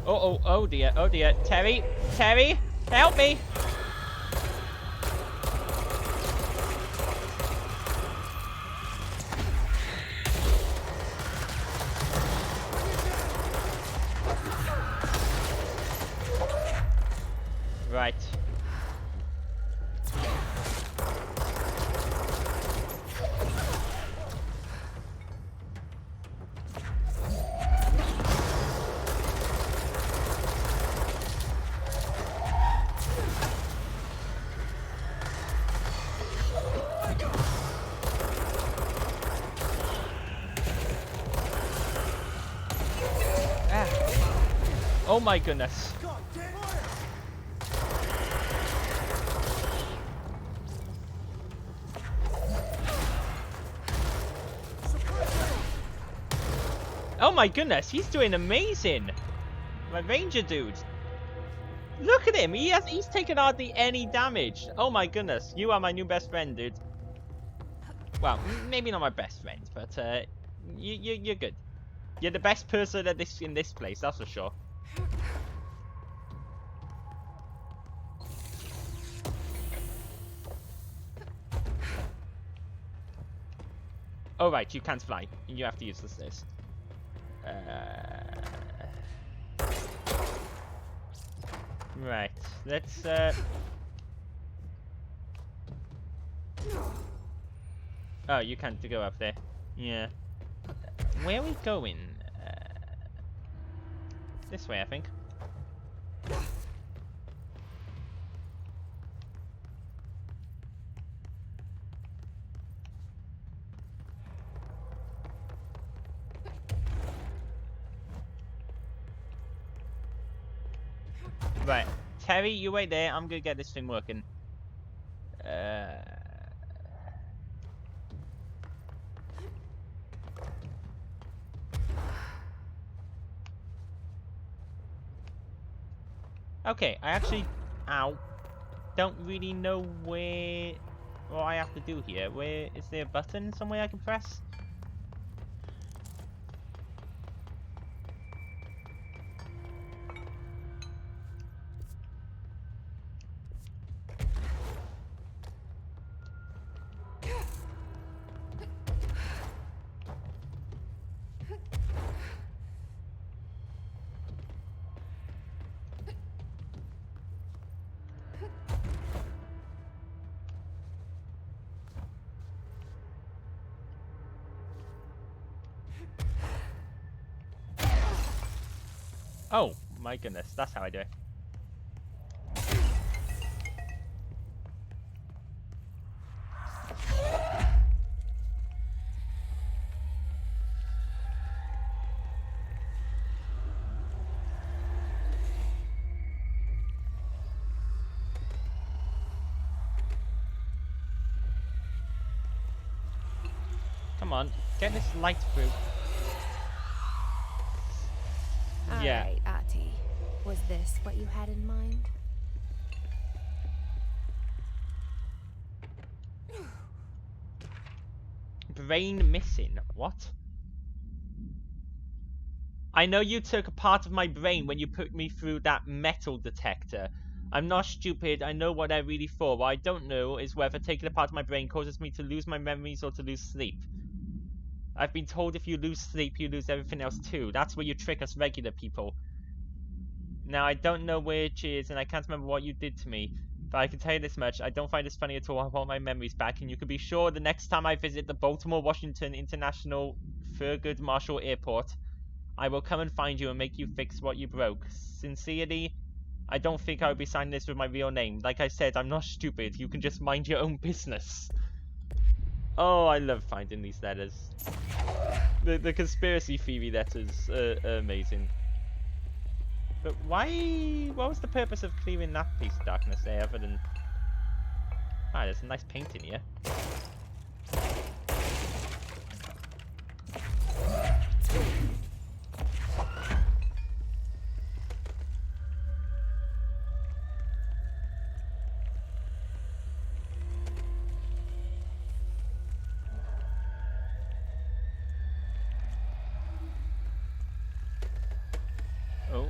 Oh dear, oh dear. Terry, help me! Right. Oh my goodness. my goodness, he's doing amazing. My ranger dude. Look at him. He's taken hardly any damage. Oh my goodness. You are my new best friend, dude. Well, maybe not my best friend, but you're good. You're the best person at in this place, that's for sure. Oh right, you can't fly. You have to use the stairs. Right, let's oh, you can't go up there. Yeah. Where are we going? This way, I think. Right. Terry, you wait there. I'm gonna get this thing working. Okay, I actually, don't really know what I have to do here. Where is there a button somewhere I can press? Oh my goodness, that's how I do it. Come on, get this light through. Yeah. Alright, Ati. Was this what you had in mind? Brain missing. What? I know you took a part of my brain when you put me through that metal detector. I'm not stupid, I know what I really thought. What I don't know is whether taking a part of my brain causes me to lose my memories or to lose sleep. I've been told if you lose sleep, you lose everything else too. That's where you trick us regular people. Now, I don't know which is, and I can't remember what you did to me. But I can tell you this much, I don't find this funny at all. I want my memories back, and you can be sure the next time I visit the Baltimore-Washington International Thurgood Marshall Airport, I will come and find you and make you fix what you broke. Sincerely, I don't think I would be signing this with my real name. Like I said, I'm not stupid. You can just mind your own business. Oh, I love finding these letters. The conspiracy theory letters are amazing. But why? What was the purpose of clearing that piece of darkness there, other than... Ah, there's a nice painting here. Oh.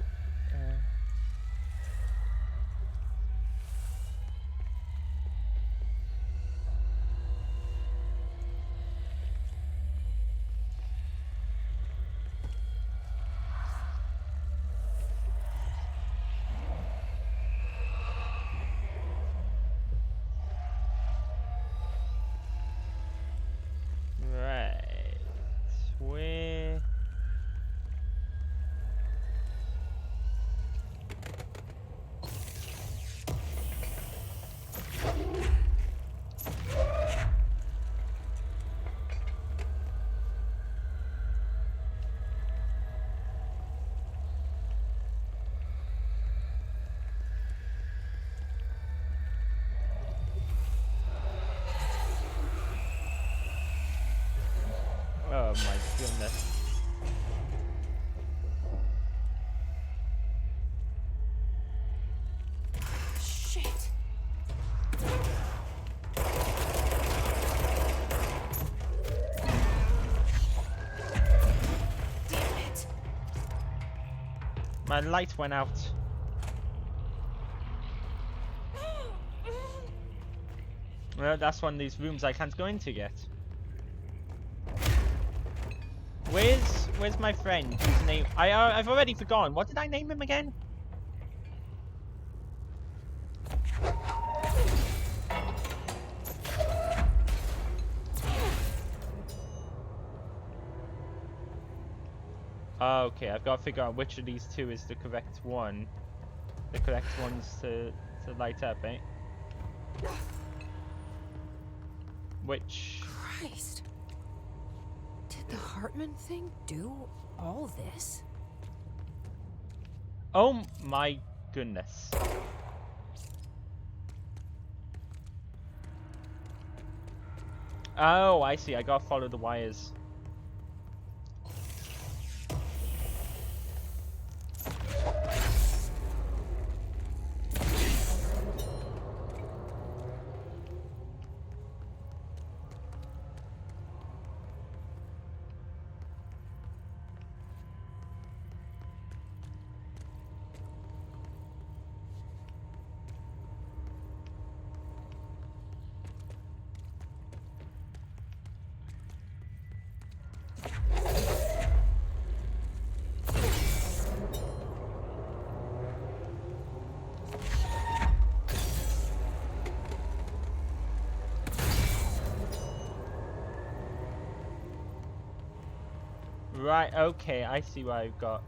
My light went out. Well, that's one of these rooms I can't go into yet. Where's my friend whose name I've already forgotten. What did I name him again? Okay, I've got to figure out which of these two is the correct one. The correct ones to light up, eh? Which... Christ. Did the Hartman thing do all this? Oh my goodness. Oh, I see. I gotta follow the wires. Right, okay, I see what I've got.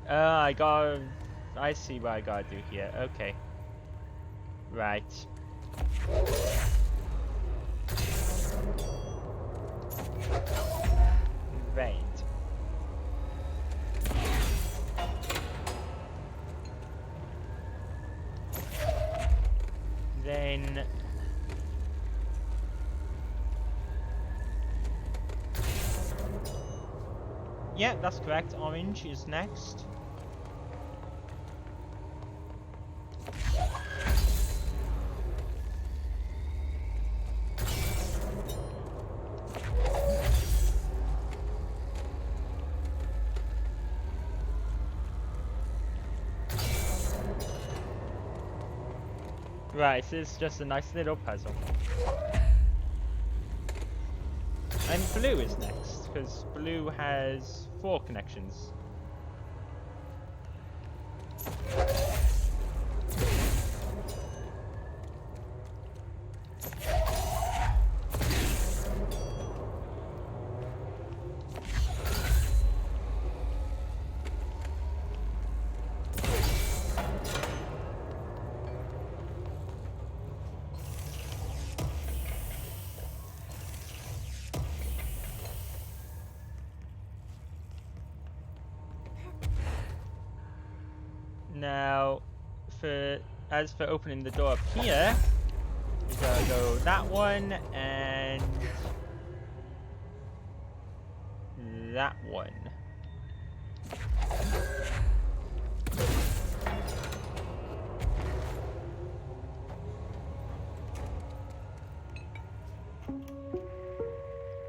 I see what I gotta do here. Okay. Right. Right. Then... yeah, that's correct. Orange is next. Right, so it's just a nice little puzzle. And blue is next, because blue has 4 connections. Now, as for opening the door up here, we gotta go that one and that one.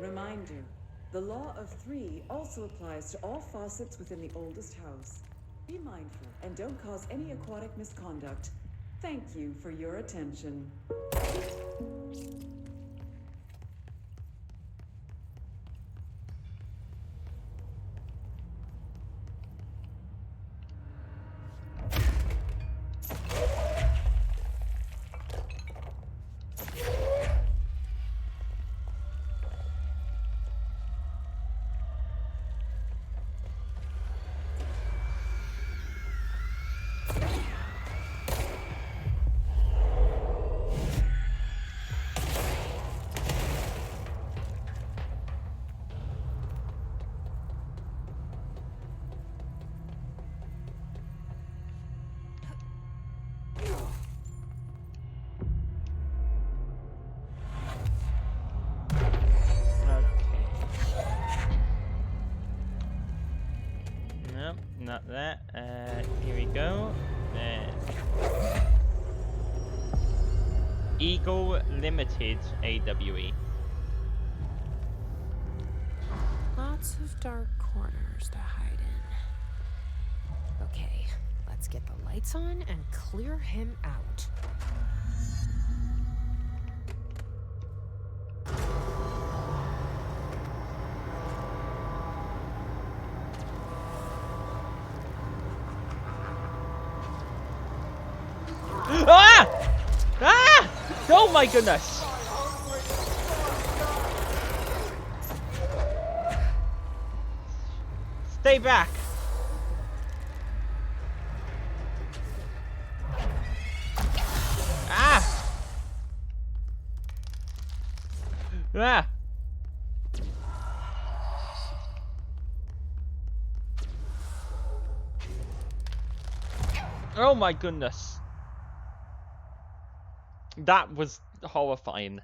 Reminder, the law of 3 also applies to all faucets within the oldest house. Be mindful and don't cause any aquatic misconduct. Thank you for your attention. Not that. Here we go. Eagle Limited AWE. Lots of dark corners to hide in. lights on and clear him out. Ah! Ah! Oh my goodness! Stay back! Ah! Ah! Oh my goodness. That was horrifying.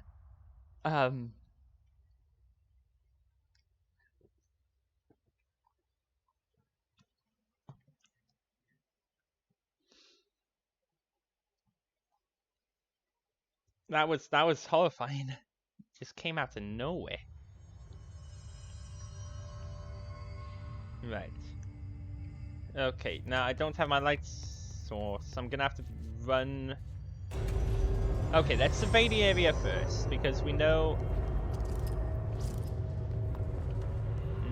That was horrifying. Just came out of nowhere. Right. Okay, now I don't have my light source, so I'm gonna have to run. Okay, let's survey the area first, because we know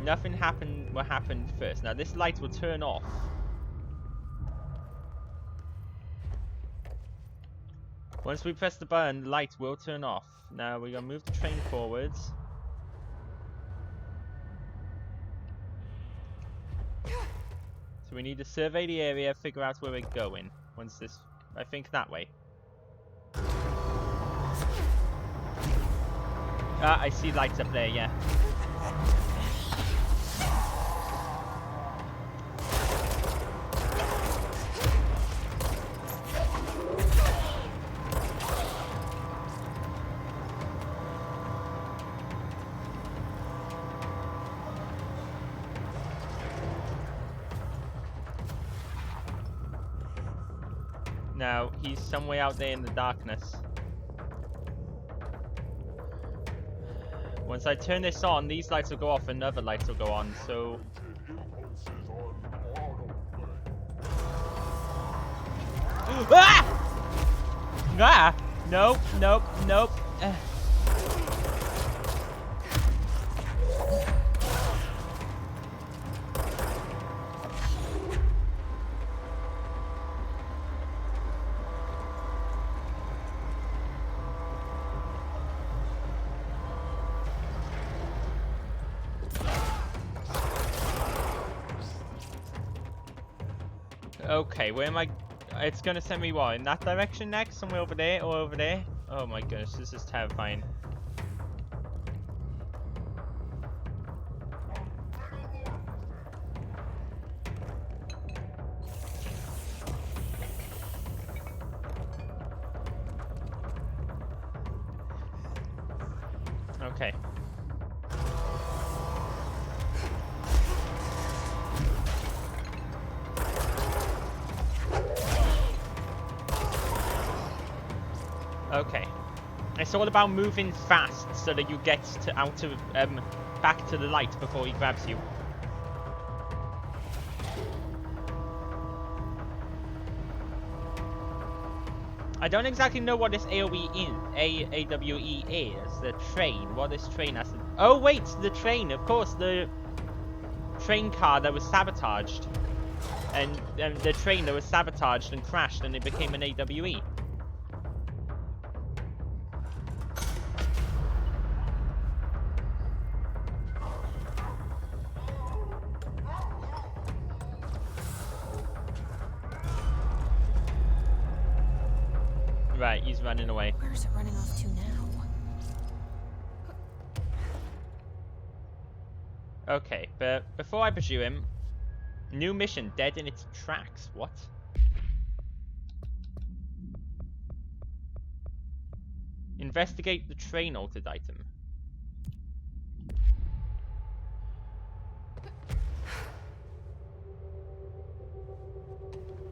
nothing will happen first. Now this light will turn off. Once we press the button, the light will turn off. Now we're gonna move the train forwards. So we need to survey the area, figure out where we're going. Once this, I think that way. Ah, I see lights up there, yeah. Now, he's somewhere out there in the darkness. Once I turn this on, these lights will go off and other lights will go on, so... Ah! Ah! Nope, nope, nope. Okay, where am I? It's gonna send me what? In that direction next? Somewhere over there or over there? Oh my goodness, this is terrifying. Okay. Okay. It's all about moving fast so that you get to back to the light before he grabs you. I don't exactly know what this AOE is. AWE is. The train. What this train has to... Oh wait, the train. Of course, the train car that was sabotaged. And the train that was sabotaged and crashed and it became an AWE. Right, he's running away. Where's it running off to now? Okay, but before I pursue him, new mission, dead in its tracks. What? Investigate the train altered item.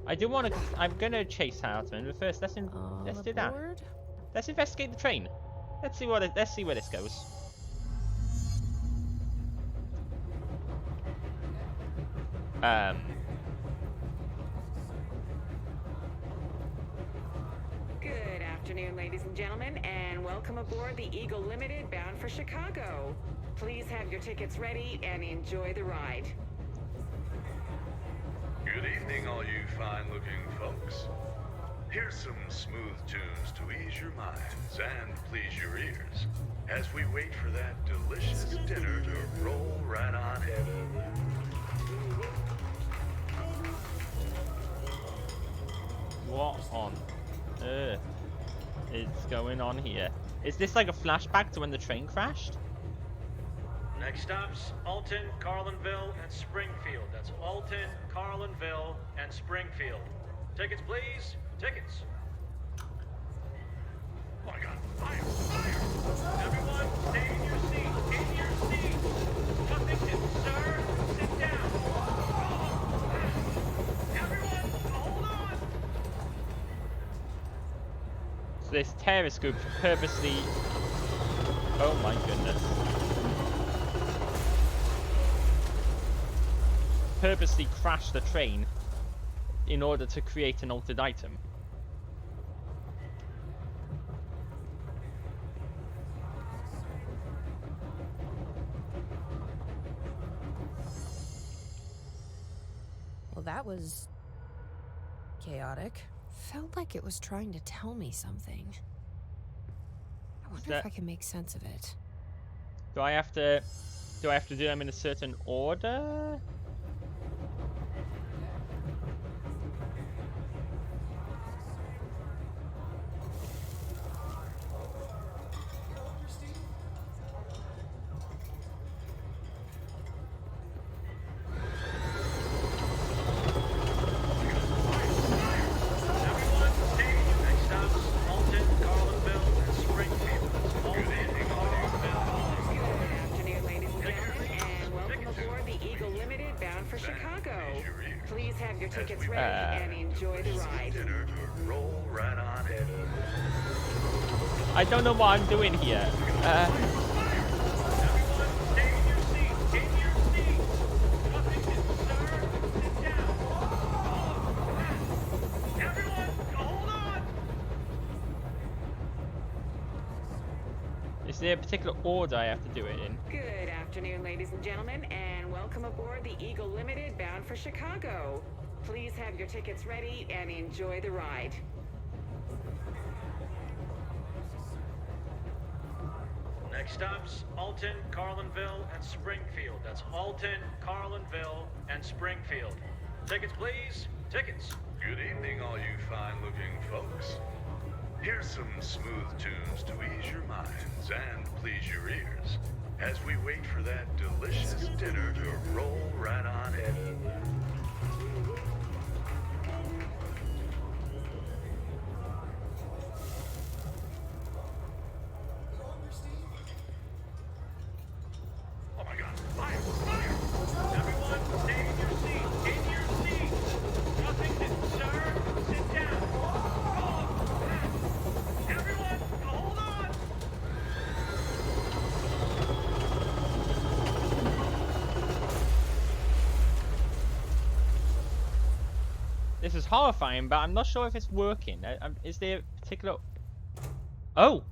I do want to. I'm gonna chase Hartman, but first let's do that. Let's investigate the train. Let's see what. Let's see where this goes. and gentlemen, and welcome aboard the Eagle Limited bound for Chicago. Please have your tickets ready and enjoy the ride. Good evening, all you fine-looking folks. Here's some smooth tunes to ease your minds and please your ears as we wait for that delicious dinner to roll right on in. What on earth is going on here? Is this like a flashback to when the train crashed? Next stops, Alton, Carlinville, and Springfield. That's Alton, Carlinville, and Springfield. Tickets, please. Tickets. Oh my God, fire, fire! Everyone, stay in your seat. In your seat. Nothing, sir. Sit down. Everyone, hold on. So this terrorist group purposely... Oh my goodness. Purposely crashed the train in order to create an altered item. Well, that was chaotic. Felt like it was trying to tell me something. I wonder if I can make sense of it. Do I have to do them in a certain order? I don't know what I'm doing here. Is there a particular order I have to do it in? Good afternoon, ladies and gentlemen, and welcome aboard the Eagle Limited bound for Chicago. Please have your tickets ready and enjoy the ride. Next stops, Alton, Carlinville, and Springfield. That's Alton, Carlinville, and Springfield. Tickets, please. Tickets. Good evening, all you fine-looking folks. Here's some smooth tunes to ease your minds and please your ears as we wait for that delicious dinner to roll right on in. Oh my God, fire, fire! Everyone, stay in your seat. In your seat. Nothing, sir. Sit down. Everyone, hold on. This is horrifying, but I'm not sure if it's working. Is there a particular... Oh!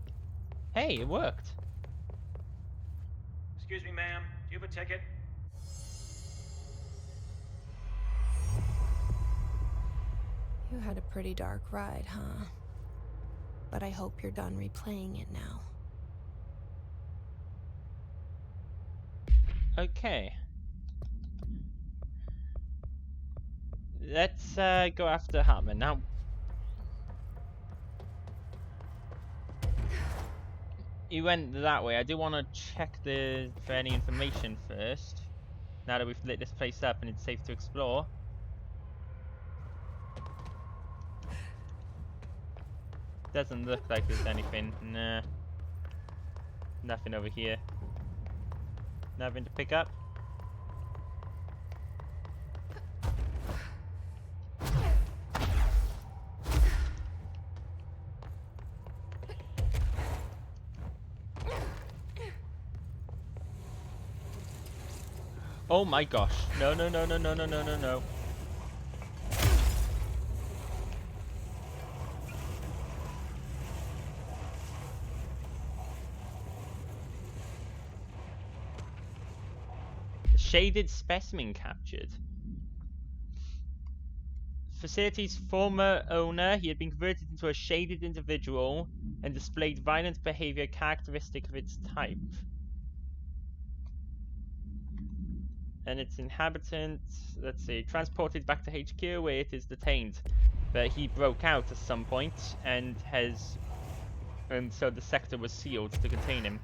Hey, it worked. Excuse me, ma'am. Do you have a ticket? You had a pretty dark ride, huh? But I hope you're done replaying it now. Okay. Let's go after Hartman now. He went that way. I do want to check for any information first. Now that we've lit this place up and it's safe to explore. Doesn't look like there's anything. Nah. Nothing over here. Nothing to pick up. Oh my gosh. No, no, no, no, no, no, no, no, no. Shaded specimen captured. Facility's former owner, he had been converted into a shaded individual and displayed violent behavior characteristic of its type. And its inhabitant, let's see, transported back to HQ where it is detained. But he broke out at some point and so the sector was sealed to contain him.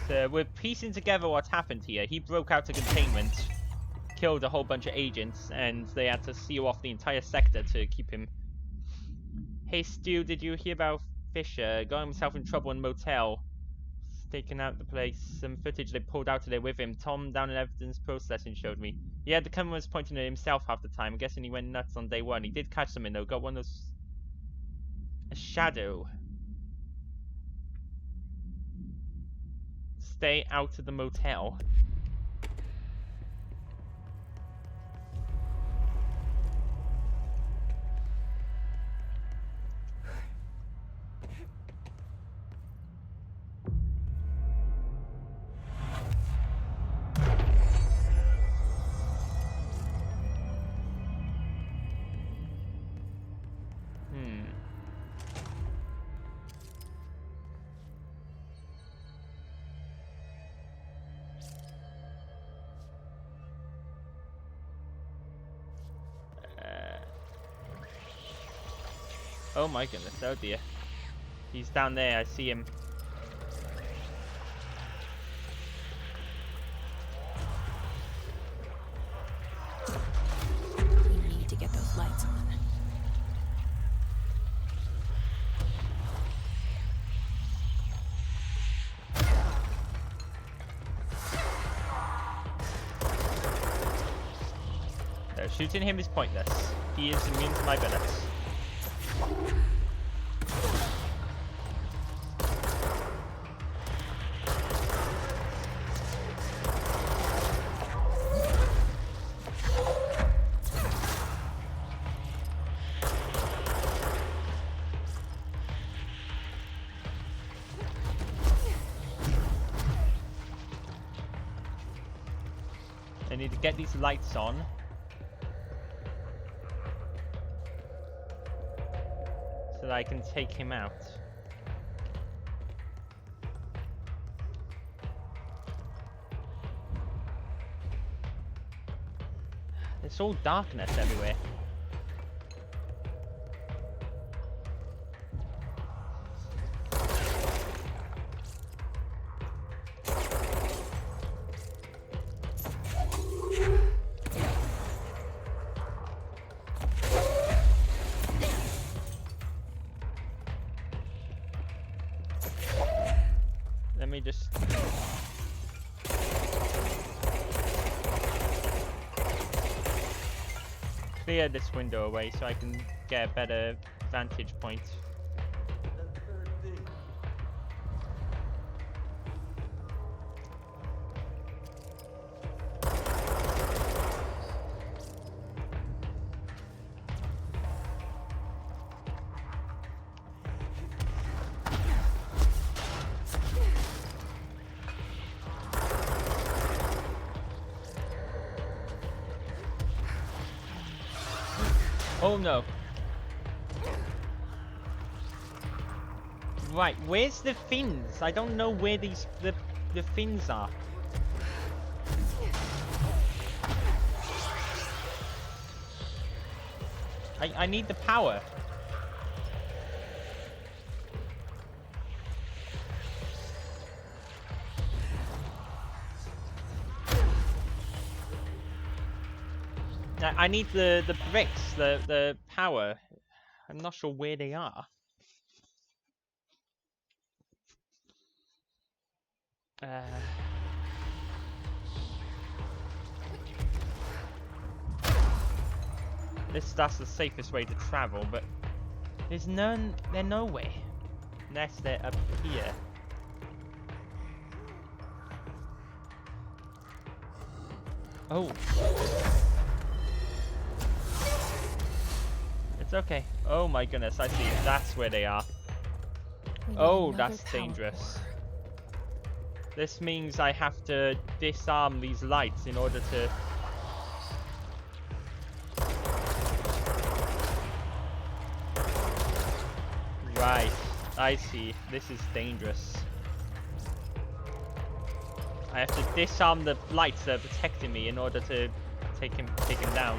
So we're piecing together what happened here. He broke out of containment, killed a whole bunch of agents, and they had to seal off the entire sector to keep him. Hey Stu, did you hear about Fisher? Got himself in trouble in a motel. Taken out the place. Some footage they pulled out today with him. Tom down in evidence processing showed me. Yeah, the camera was pointing at himself half the time. I'm guessing he went nuts on day one. He did catch something though. Got one of those... a shadow. Stay out of the motel. Oh my goodness, oh dear. He's down there, I see him. We need to get those lights on. Shooting him is pointless. He is immune to my bullets. I need to get these lights on. So that I can take him out. It's all darkness everywhere. Let me just... clear this window away so I can get a better vantage point. Oh no. Right, where's the fins? I don't know where the fins are. I need the power. I need the bricks, the power. I'm not sure where they are. That's the safest way to travel, but There's none. They're nowhere. Unless they're up here. Oh. It's okay. Oh my goodness, I see. That's where they are. Oh, that's dangerous. This means I have to disarm these lights in order to... Right, I see. This is dangerous. I have to disarm the lights that are protecting me in order to take him down.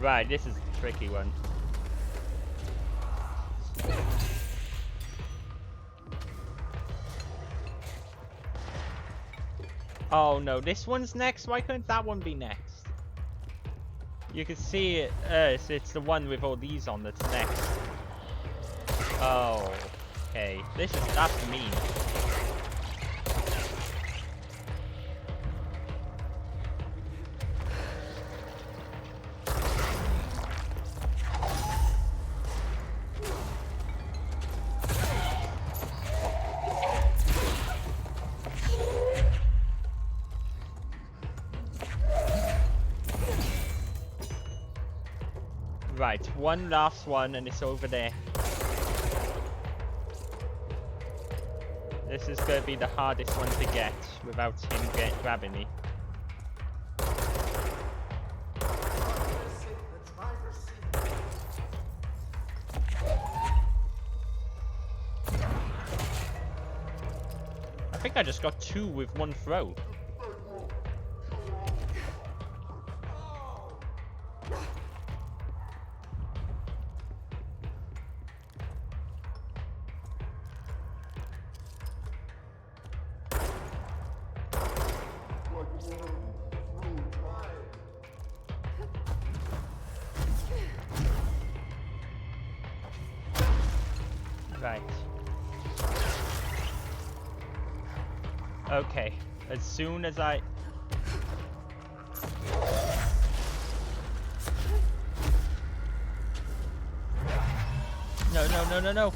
Right, this is a tricky one. Oh no, this one's next? Why couldn't that one be next? You can see it, it's the one with all these on that's next. Oh, okay. That's mean. Right, one last one and it's over there. This is going to be the hardest one to get without him grabbing me. I think I just got 2 with one throw. Right. Okay. As soon as I... No, no, no, no, no.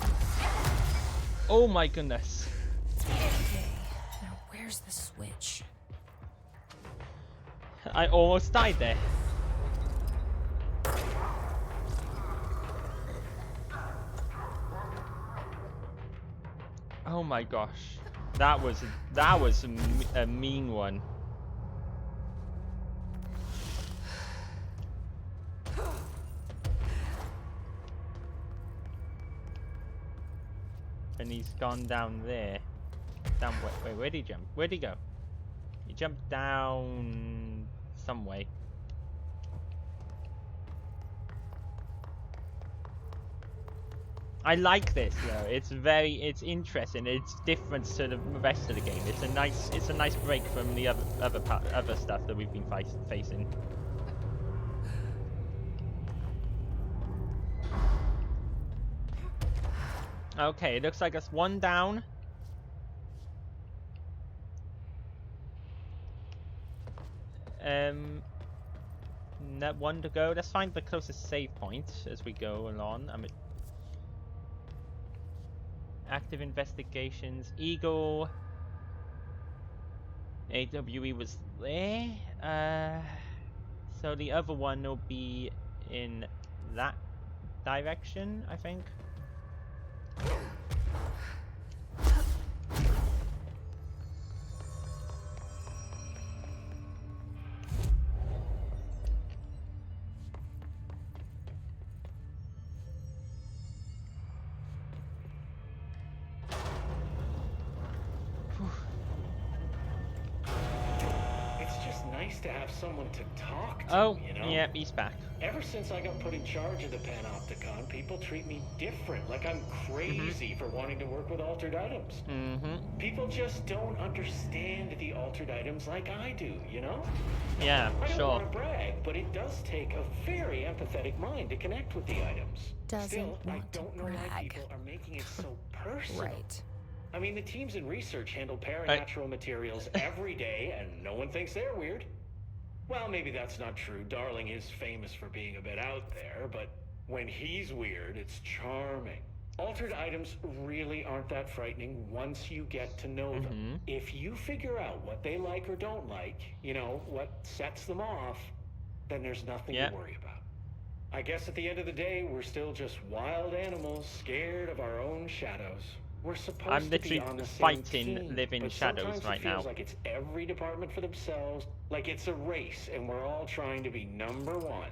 Oh my goodness. Okay, now where's the switch? I almost died there. Oh my gosh. That was a mean one. And he's gone down there. Down wait, where'd he jump? Where'd he go? He jumped down some way. I like this though. It's interesting. It's different to the rest of the game. It's a nice break from the other stuff that we've been facing. Okay, it looks like it's one down. That one to go. Let's find the closest save point as we go along. Active investigations. Eagle. AWE was there. So the other one will be in that direction, I think. to have someone to talk to, Oh, you know? yeah, he's back. Ever since I got put in charge of the Panopticon, people treat me different, like I'm crazy for wanting to work with altered items. People just don't understand the altered items like I do, you know? Yeah, I don't sure. want to brag, but it does take a very empathetic mind to connect with the items. Doesn't Still, I want to don't know why brag. people are making it so personal. Right. I mean, the teams in research handle paranatural materials every day, and no one thinks they're weird. Well, maybe that's not true. Darling is famous for being a bit out there, but when he's weird, it's charming. Altered items really aren't that frightening once you get to know them. If you figure out what they like or don't like, you know, what sets them off, then there's nothing to worry about. I guess at the end of the day, we're still just wild animals scared of our own shadows. We're supposed to be on the same team, living but shadows sometimes right it feels now. like it's every department for themselves, like it's a race, and we're all trying to be number one.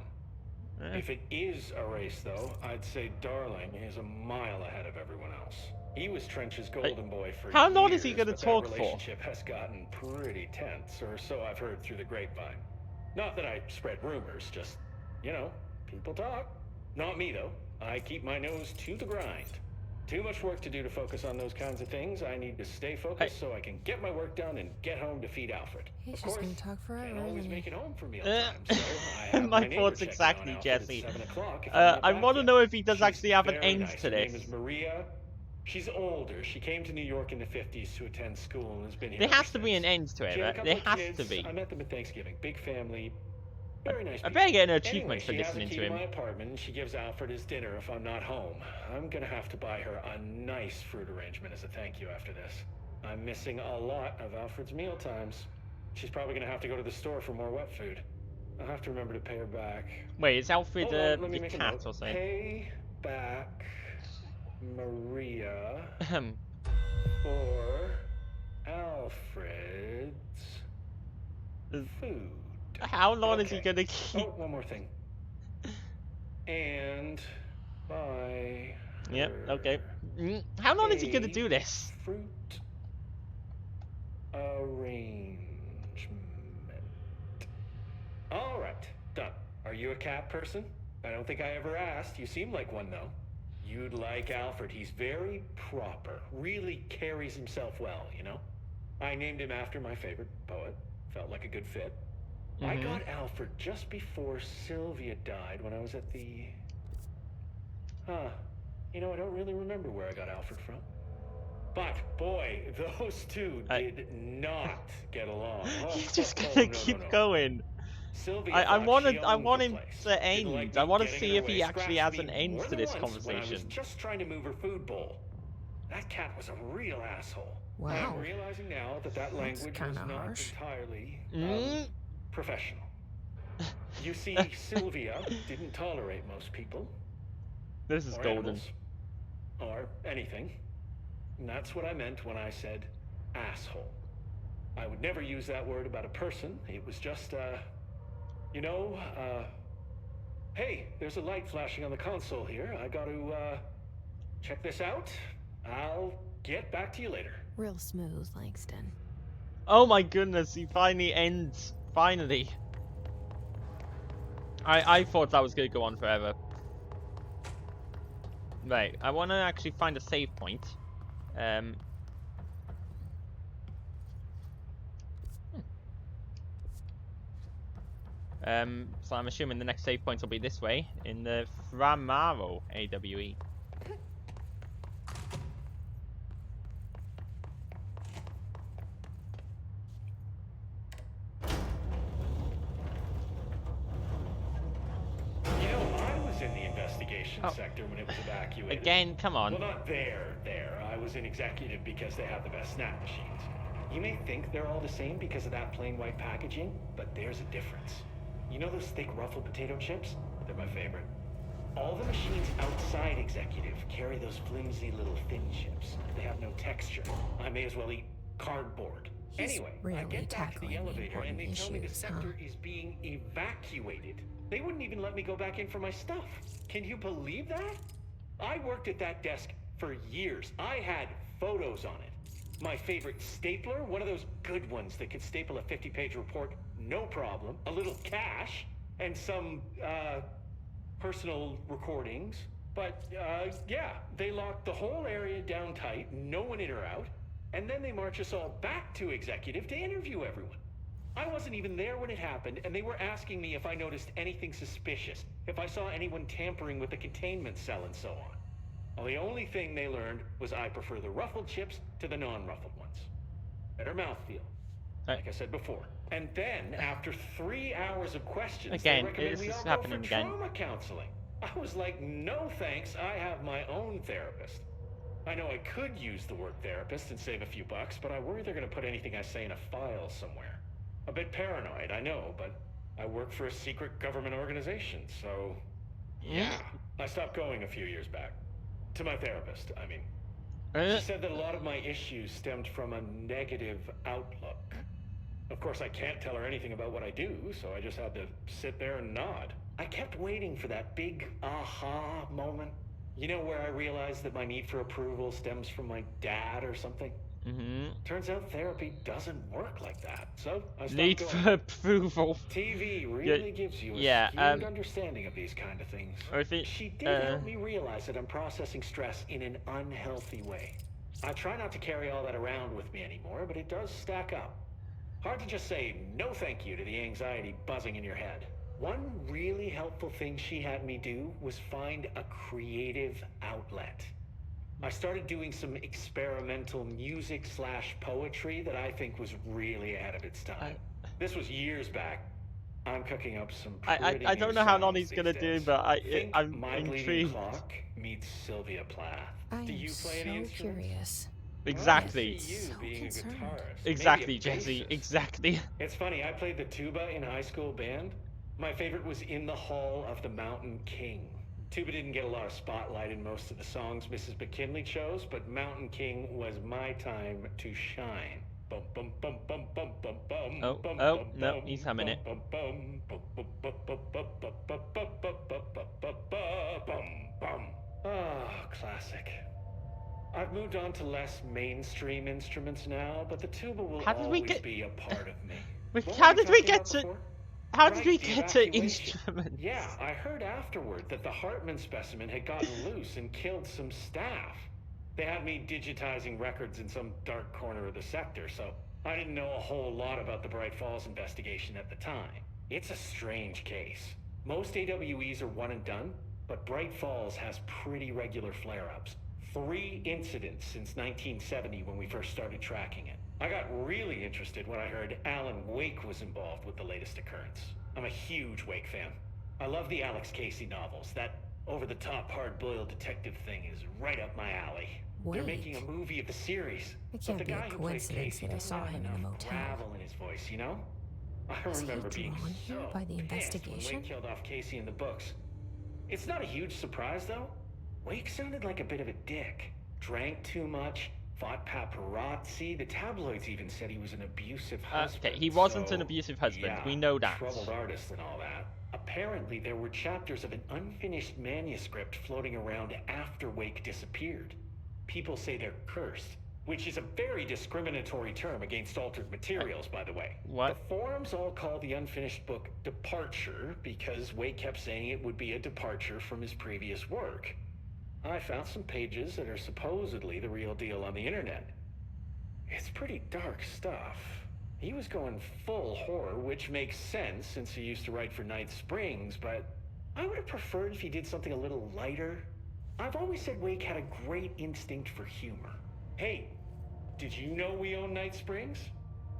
If it is a race, though, I'd say Darling is a mile ahead of everyone else. He was Trench's golden boy for How years, long is he gonna but talk that for? relationship has gotten pretty tense, or so I've heard through the grapevine. Not that I spread rumors, just, you know, people talk. Not me, though. I keep my nose to the grind. Too much work to do to focus on those kinds of things. I need to stay focused so I can get my work done and get home to feed Alfred. He's Of just course, gonna talk forever. can't always Isn't he? make it home for mealtime, so I have My neighbor thoughts check in exactly, on Alfred at Jesse. 7 o'clock if I'm not I back want to yet. know if he does She's actually have an very end nice. to Her this. name is Maria. She's older. She came to New York in the 50s to attend school and has been here There ever has to be since. an end to it, She had a right? couple There of has kids. to be. I met them at Thanksgiving. Big family. Very nice I people. better get an achievement Anyway, for she has a listening key to to him. my apartment, and she gives Alfred his dinner if I'm not home. I'm gonna have to buy her a nice fruit arrangement as a thank you after this. I'm missing a lot of Alfred's meal times. She's probably gonna have to go to the store for more wet food. I'll have to remember to pay her back. Wait, is Alfred Hold on, let me a make a cat note. or something? Pay back Maria Ahem. for Alfred's food. How long is he gonna keep? Oh, one more thing. And buy Yep, okay. How long is he gonna do this? fruit arrangement. All right, done. Are you a cat person? I don't think I ever asked. You seem like one, though. You'd like Alfred. He's very proper. Really carries himself well, you know? I named him after my favorite poet. Felt like a good fit. I got Alfred just before Sylvia died when I was at the... You know, I don't really remember where I got Alfred from. But, boy, those two did not get along. He's just gonna keep going. Sylvia I thought want she him owned the to place. end. Didn't like I me want to getting see in her if he way, actually scratched has an me end more to than this once when I was conversation. just trying to move her food bowl. That cat was a real asshole. Wow. I'm realizing now that that language was kinda not harsh. entirely professional. You see, Sylvia didn't tolerate most people. This is or golden. animals, or anything. And that's what I meant when I said asshole. I would never use that word about a person. It was just, hey, there's a light flashing on the console here. I got to, check this out. I'll get back to you later. Real smooth, Langston. Oh my goodness, he finally ends. Finally. I thought that was going to go on forever. Right, I want to actually find a save point. So I'm assuming the next save point will be this way, in the Framaro AWE. You know, I was in the investigation sector when it was evacuated. Again, come on. Well, not there. I was in executive because they have the best snap machines. You may think they're all the same because of that plain white packaging, but there's a difference. You know those thick ruffled potato chips? They're my favorite. All the machines outside executive carry those flimsy little thin chips. They have no texture. I may as well eat cardboard. Anyway, I get back to the elevator and they tell me the sector is being evacuated. They wouldn't even let me go back in for my stuff. Can you believe that? I worked at that desk for years. I had photos on it. My favorite stapler, one of those good ones that could staple a 50-page report no problem, a little cash, and some, personal recordings. But, yeah, they locked the whole area down tight, no one in or out, and then they march us all back to executive to interview everyone. I wasn't even there when it happened, and they were asking me if I noticed anything suspicious, if I saw anyone tampering with the containment cell and so on. Well, the only thing they learned was I prefer the ruffled chips to the non-ruffled ones. Better mouthfeel, like I said before. And then, after 3 hours of questions, again, they recommended we all go for again. trauma counseling. I was like, no thanks, I have my own therapist. I know I could use the word therapist and save a few bucks, but I worry they're going to put anything I say in a file somewhere. A bit paranoid, I know, but I work for a secret government organization, so... Yeah. I stopped going a few years back. To my therapist, I mean. She said that a lot of my issues stemmed from a negative outlook. Of course, I can't tell her anything about what I do, so I just had to sit there and nod. I kept waiting for that big aha moment. You know, where I realized that my need for approval stems from my dad or something? Turns out therapy doesn't work like that, so I stopped Need going. for approval. TV really gives you a skewed understanding of these kind of things. She did help me realize that I'm processing stress in an unhealthy way. I try not to carry all that around with me anymore, but it does stack up. Hard to just say no thank you to the anxiety buzzing in your head. One really helpful thing she had me do was find a creative outlet. I started doing some experimental music/poetry that I think was really ahead of its time. This was years back. I'm cooking up some pretty I don't know how long he's gonna do, but I'm My intrigued. Bleeding Clock meets Sylvia Plath. Do you play any instruments? Curious. Exactly. So being a concerned. guitarist. Exactly, Maybe a Jesse. bassist. Exactly. It's funny, I played the tuba in a high school band. My favorite was In the Hall of the Mountain King. Tuba didn't get a lot of spotlight in most of the songs Mrs. McKinley chose, but Mountain King was my time to shine. Bum bum bum bum bum bum bum. Oh, bum, oh, bum, no, bum, he's humming it. bum, bum, bum, bum, bum, bum, bum, bum, bum, bum, bum, bum, bum, bum, bum. Ah, classic. I've moved on to less mainstream instruments now, but the tuba will always be a part of me. How did we get to? Before? How did we the get to evacuation. instruments? Yeah, I heard afterward that the Hartman specimen had gotten loose and killed some staff. They had me digitizing records in some dark corner of the sector, so I didn't know a whole lot about the Bright Falls investigation at the time. It's a strange case. Most AWEs are one and done, but Bright Falls has pretty regular flare-ups. 3 incidents since 1970 when we first started tracking it. I got really interested when I heard Alan Wake was involved with the latest occurrence. I'm a huge Wake fan. I love the Alex Casey novels. That over-the-top, hard-boiled detective thing is right up my alley. They're making a movie of the series. It can't but the be a guy who plays coincidence Casey that I doesn't saw have him in the enough motel. gravel in his voice, you know? I Was he remember being drawn here so by the pissed when investigation? Wake killed off Casey in the books. It's not a huge surprise, though. Wake sounded like a bit of a dick. Drank too much, fought paparazzi. The tabloids even said he was an abusive husband. Okay, he wasn't an abusive husband. Yeah, We know that. troubled artist and all that. Apparently, there were chapters of an unfinished manuscript floating around after Wake disappeared. People say they're cursed, which is a very discriminatory term against altered materials, by the way. What? The forums all call the unfinished book Departure because Wake kept saying it would be a departure from his previous work. I found some pages that are supposedly the real deal on the internet. It's pretty dark stuff. He was going full horror, which makes sense since he used to write for Night Springs, but I would have preferred if he did something a little lighter. I've always said Wake had a great instinct for humor. Hey, did you know we own Night Springs?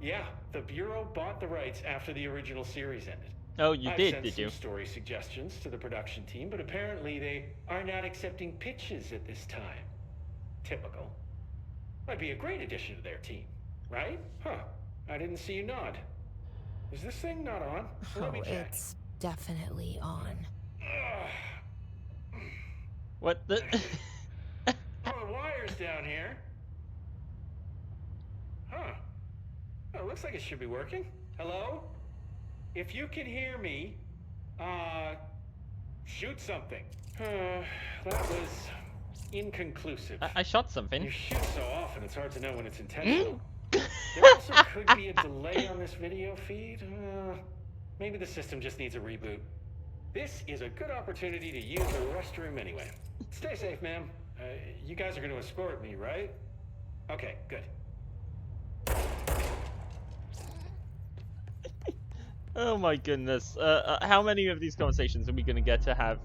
Yeah, the Bureau bought the rights after the original series ended. Oh, you I've did sent you? some story suggestions to the production team, but apparently they are not accepting pitches at this time. Typical. I'd be a great addition to their team, right? Huh. I didn't see you nod. Is this thing not on? Let me check. It's definitely on. What the? Oh, wires down here. Huh. Oh, looks like it should be working. Hello? If you can hear me, shoot something. That was inconclusive. I shot something. You shoot so often, it's hard to know when it's intentional. There also could be a delay on this video feed. Maybe the system just needs a reboot. This is a good opportunity to use the restroom anyway. Stay safe, ma'am. You guys are going to escort me, right? Okay, good. Oh my goodness. How many of these conversations are we going to get to have?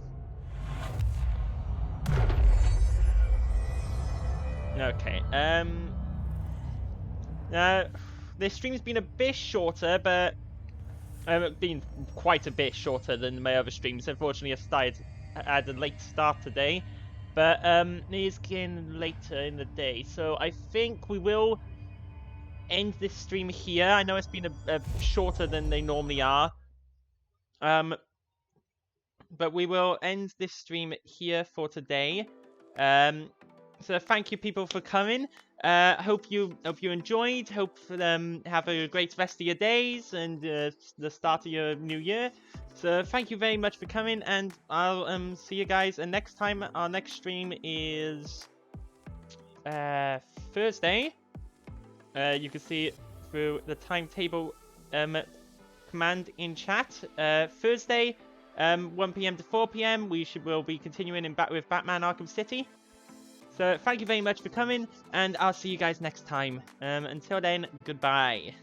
Okay, this stream's been a bit shorter, but been quite a bit shorter than my other streams. Unfortunately, I had a late start today, but it is getting later in the day, so I think we will end this stream here. I know it's been a shorter than they normally are, but we will end this stream here for today. So thank you people for coming. Hope you enjoyed. Hope have a great rest of your days and the start of your new year. So thank you very much for coming, and I'll see you guys. And next time, our next stream is Thursday. You can see it through the timetable command in chat. Thursday, 1 PM to 4 PM. We'll be continuing with Batman Arkham City. So thank you very much for coming, and I'll see you guys next time. Until then, goodbye.